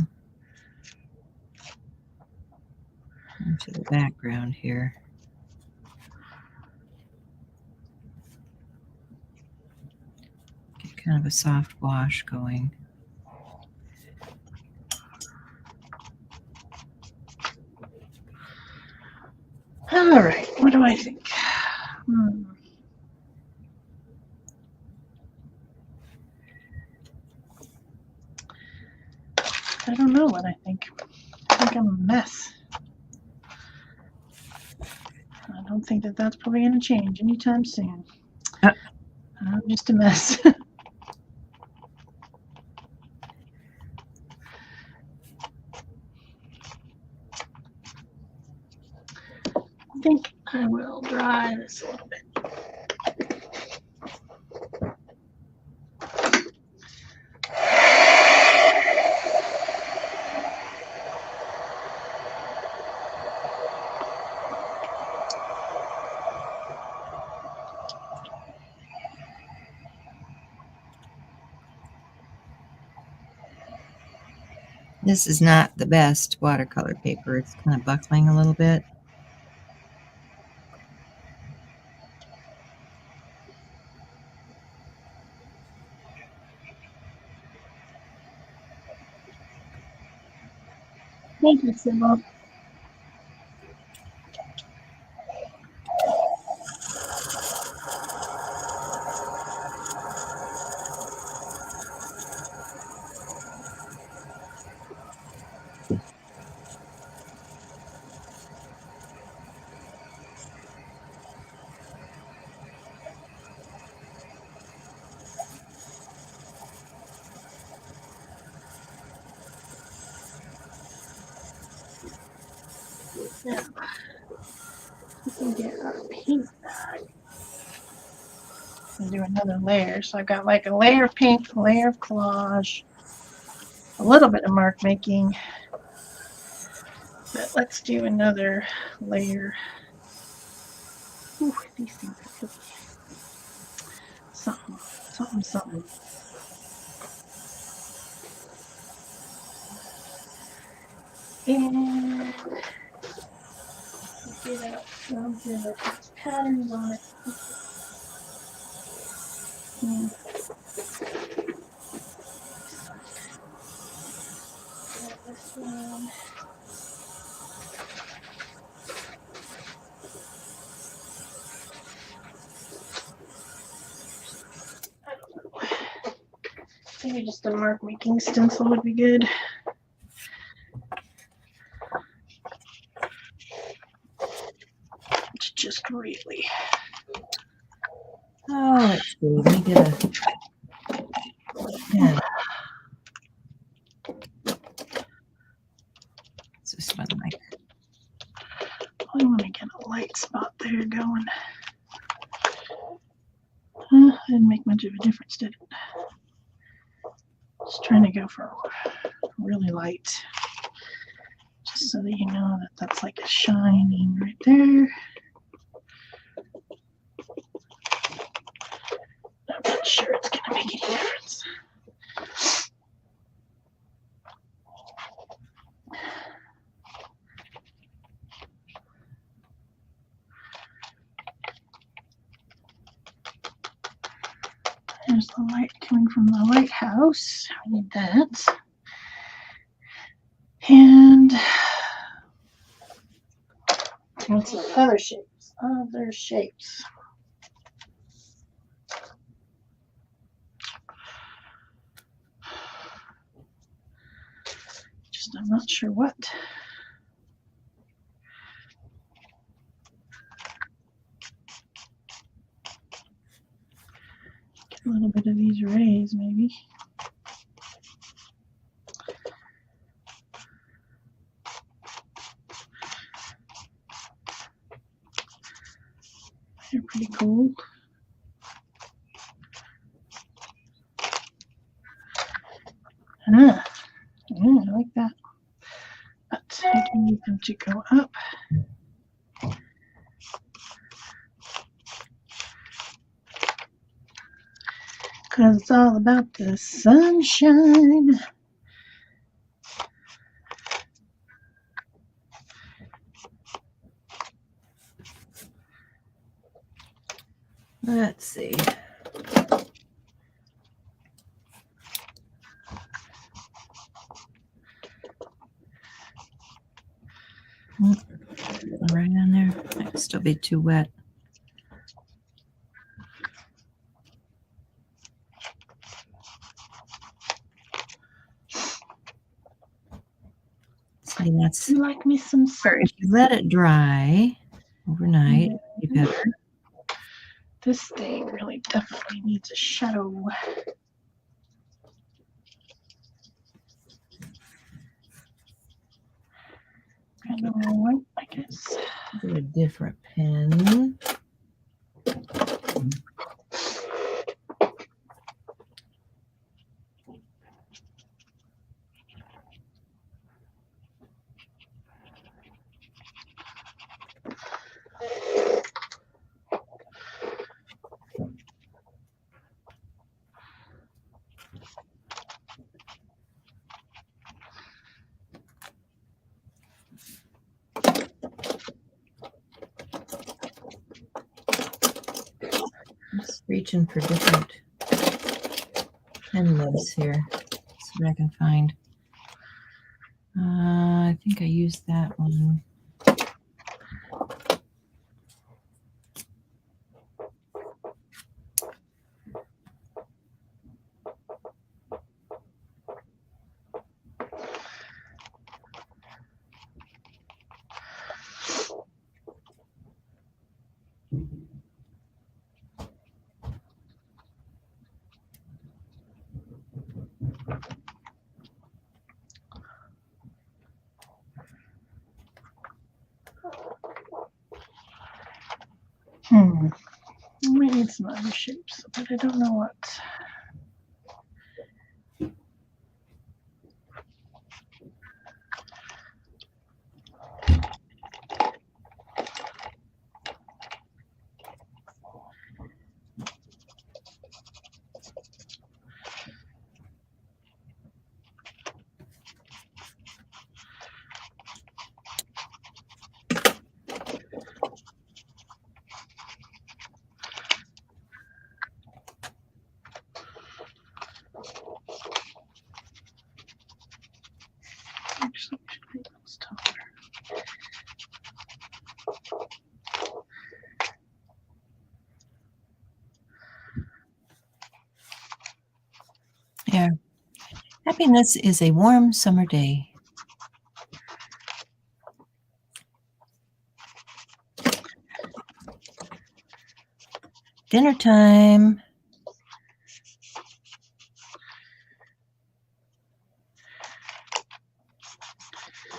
Speaker 1: into the background here. Get kind of a soft wash going.
Speaker 2: All right, what do I think? I don't know what I think. I think I'm a mess. I don't think that that's probably going to change anytime soon. I'm just a mess. I think I will dry this a little bit.
Speaker 1: This is not the best watercolor paper. It's kind of buckling a little bit.
Speaker 2: Thank you, Sybil. Now, we can get our paint back and do another layer. So I've got like a layer of paint, a layer of collage, a little bit of mark making. But let's do another layer. Ooh, these things are cookie. Something, something, something. And get out some of the patterns on it. And this one. Maybe just a mark making stencil would be good. just really.
Speaker 1: Oh, let's see. Let me get a pen. It's this one, like.
Speaker 2: I want to get a light spot there going. Didn't make much of a difference, did it? Just trying to go for really light, just so that you know that that's like a shining right there. I'm not sure it's going to make any difference. There's the light coming from the lighthouse. We need that. And what's the other shapes? Other shapes. Just I'm not sure what. Get a little bit of these rays maybe. They're pretty cool. Yeah, I like that. But I do need them to go up. Because it's all about the sunshine.
Speaker 1: Let's see. Right on there. Might still be too wet. See, that's
Speaker 2: You like me some sun.
Speaker 1: if you let it dry overnight, it'd be better.
Speaker 2: This thing really definitely needs a shadow. And a white, I guess.
Speaker 1: Get a different pen. Just reaching for different pen nibs here. See what I can find. I think I used that one.
Speaker 2: I might need some other shapes, but I don't know what. Actually, I should make those taller.
Speaker 1: Yeah. Happiness is a warm summer day. Dinner time.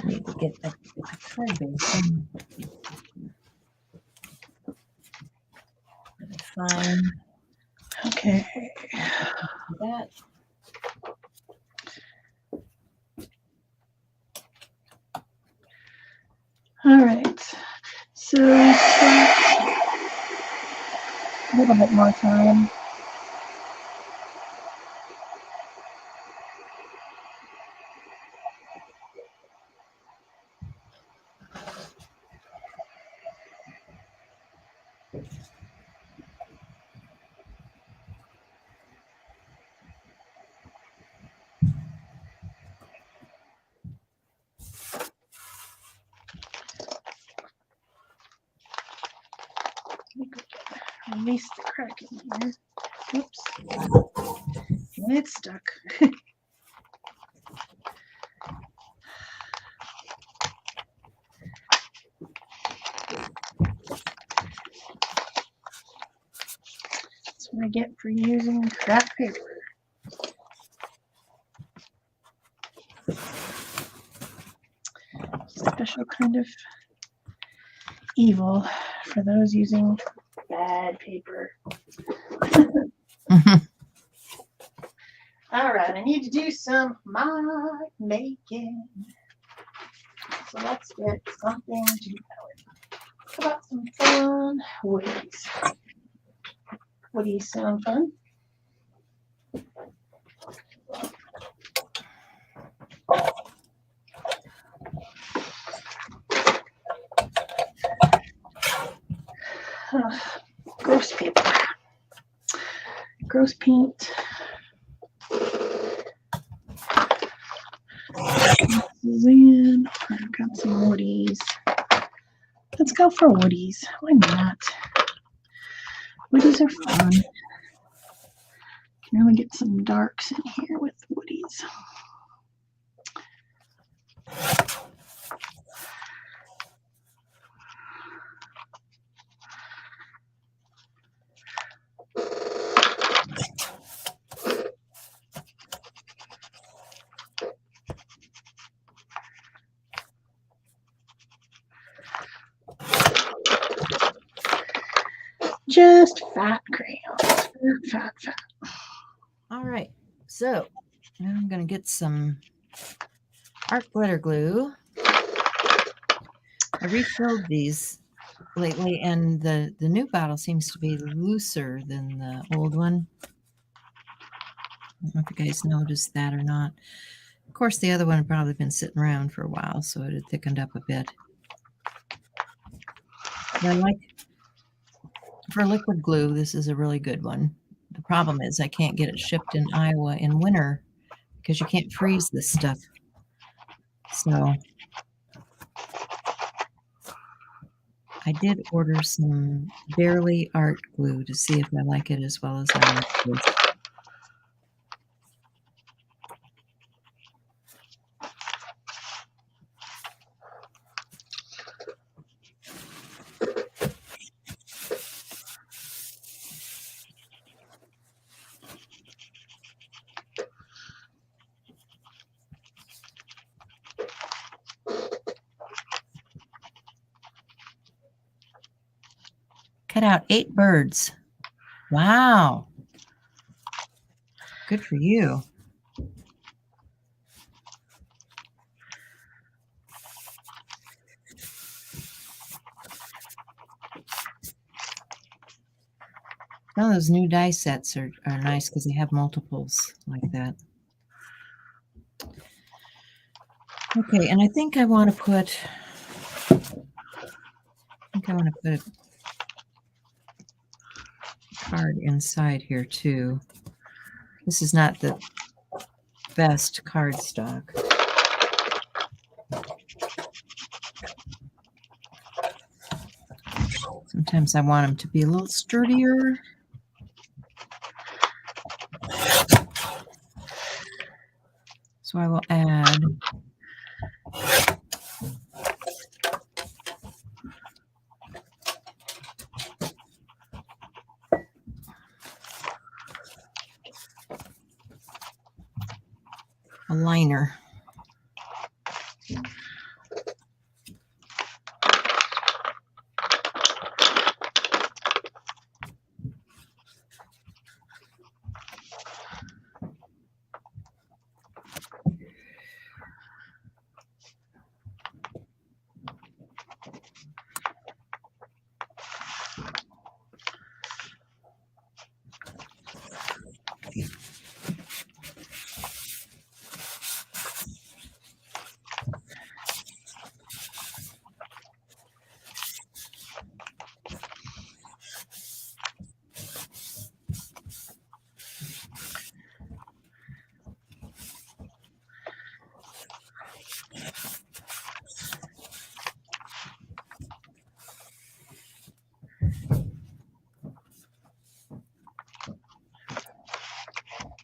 Speaker 1: Need to get a card base. Fine.
Speaker 2: Okay.
Speaker 1: That.
Speaker 2: All right. So a little bit more time. Release the crack in here. Oops. And it's stuck. That's what I get for using craft paper. Special kind of evil for those using bad paper. All right, I need to do some mark making. So let's get something to how about some fun woodies? Woodies sound fun? Gross paper. Gross paint. Then I've got some woodies. Let's go for woodies. Why not? Woodies are fun. Can really get some darks in here with woodies. Just fat crayons. Fat.
Speaker 1: All right. So now I'm going to get some art glitter glue. I refilled these lately, and the new bottle seems to be looser than the old one. I don't know if you guys noticed that or not. Of course, the other one had probably been sitting around for a while, so it had thickened up a bit. But I like, for liquid glue, this is a really good one. The problem is I can't get it shipped in Iowa in winter because you can't freeze this stuff. So I did order some Barely art glue to see if I like it as well as I like this. Cut out 8 birds. Wow. Good for you. Some of those new die sets are nice because they have multiples like that. Okay, and I think I want to put a card inside here too. This is not the best cardstock. Sometimes I want them to be a little sturdier. So I will add a liner.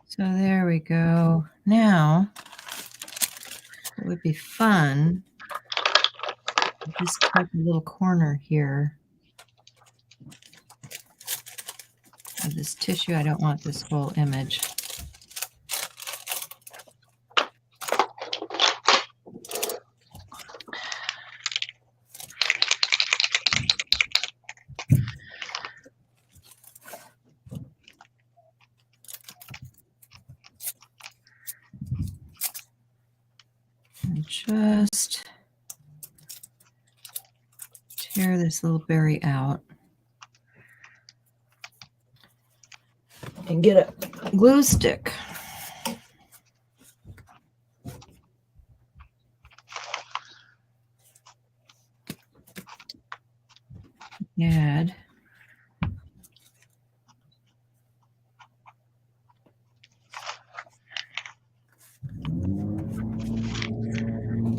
Speaker 1: So there we go. Now, it would be fun to just cut a little corner here of this tissue. I don't want this whole image. And just tear this little berry out and get a glue stick. Add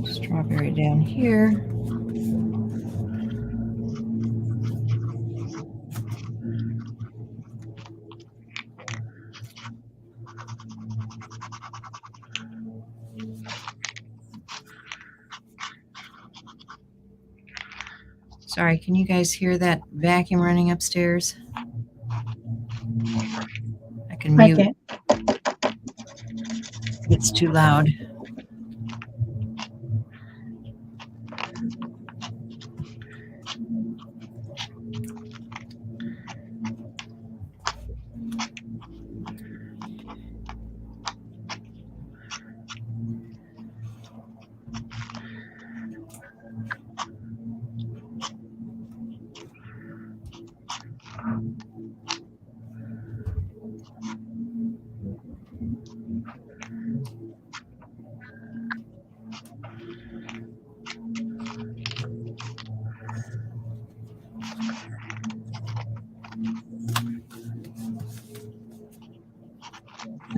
Speaker 1: strawberry down here. Sorry, can you guys hear that vacuum running upstairs? I can mute.
Speaker 2: Okay.
Speaker 1: It's too loud.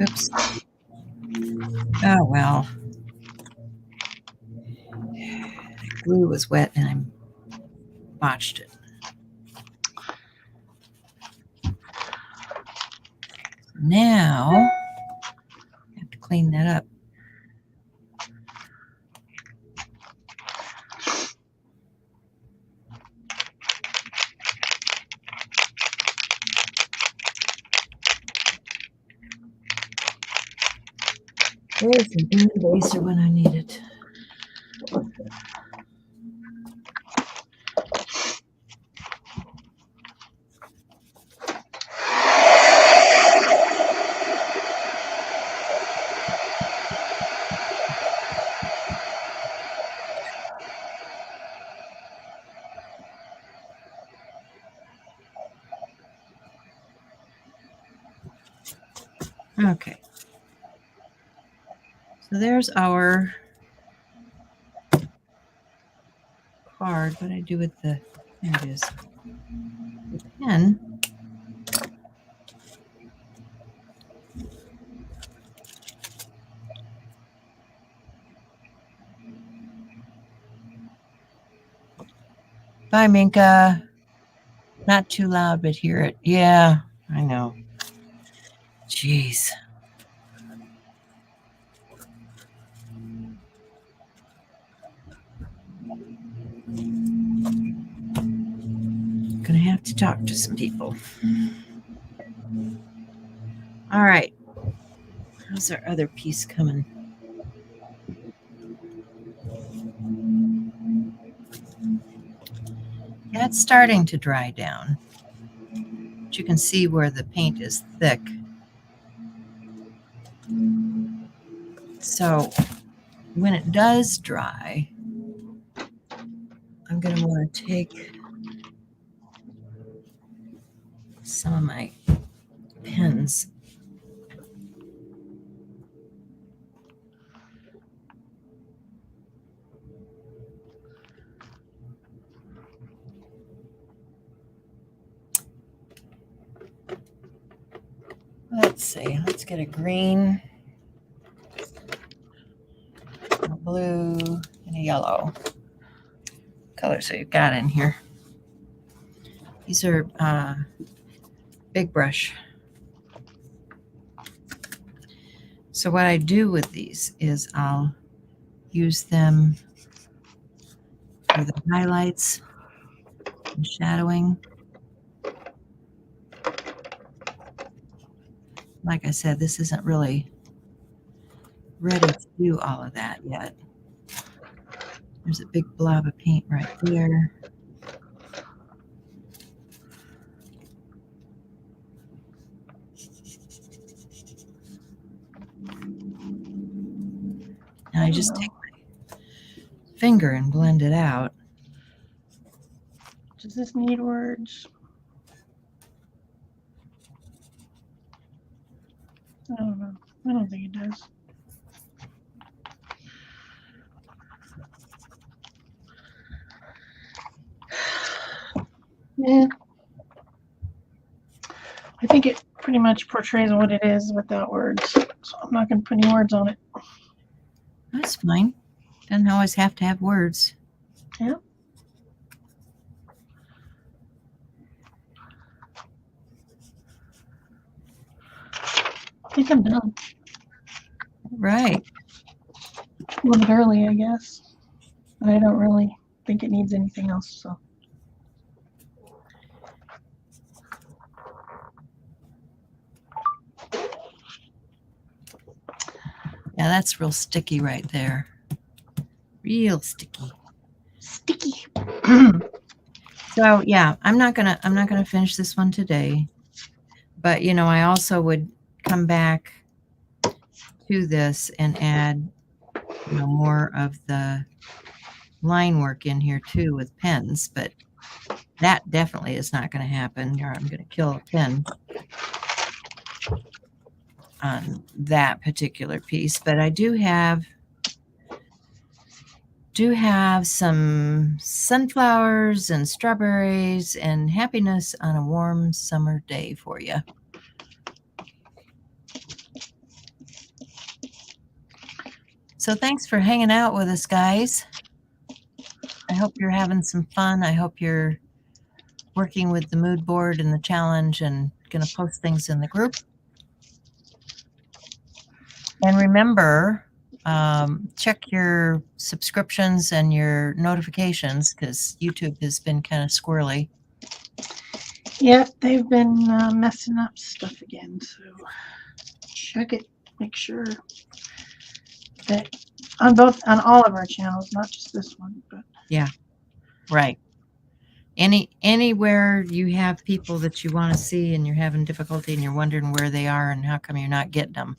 Speaker 1: Oops. Oh, well. The glue was wet and I botched it. Now, I have to clean that up. Where's the green eraser when I need it? Okay. So there's our card. What do I do with the, there it is, the pen. Bye, Minka. Not too loud, but hear it. Yeah, I know. Jeez. Gonna have to talk to some people. All right. How's our other piece coming? That's starting to dry down. But you can see where the paint is thick. So when it does dry, I'm going to want to take some of my pens. Let's see, let's get a green, a blue, and a yellow color. So you've got in here. These are big brush. So what I do with these is I'll use them for the highlights and shadowing. Like I said, this isn't really ready to do all of that yet. There's a big blob of paint right there. And I just take my finger and blend it out.
Speaker 2: Does this need words? I don't know. I don't think it does. Yeah. I think it pretty much portrays what it is without words. So I'm not going to put any words on it.
Speaker 1: That's fine. Doesn't always have to have words.
Speaker 2: Yeah. I think I'm done.
Speaker 1: Right.
Speaker 2: A little bit early, I guess. But I don't really think it needs anything else. So.
Speaker 1: Yeah, that's real sticky right there. Real sticky.
Speaker 2: Sticky.
Speaker 1: So yeah, I'm not gonna finish this one today. But you know, I also would come back to this and add, you know, more of the line work in here too with pens, but that definitely is not going to happen, or I'm going to kill a pen on that particular piece. But I do have some sunflowers and strawberries and happiness on a warm summer day for you. So thanks for hanging out with us, guys. I hope you're having some fun. I hope you're working with the mood board and the challenge and going to post things in the group. And remember, check your subscriptions and your notifications because YouTube has been kind of squirrely.
Speaker 2: Yep, they've been messing up stuff again. So check it. Make sure that on all of our channels, not just this one, but
Speaker 1: yeah, right. Anywhere you have people that you want to see and you're having difficulty and you're wondering where they are and how come you're not getting them.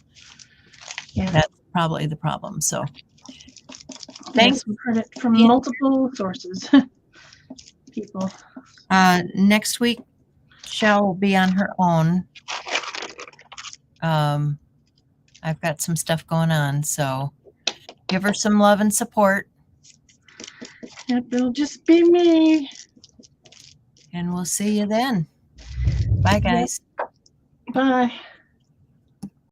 Speaker 2: yeah,
Speaker 1: That's probably the problem. So
Speaker 2: thanks. Yes, we've heard it from multiple sources. People.
Speaker 1: Next week, Shell will be on her own. I've got some stuff going on, so give her some love and support.
Speaker 2: Yep, it'll just be me.
Speaker 1: And we'll see you then. Bye, guys.
Speaker 2: Yep. Bye.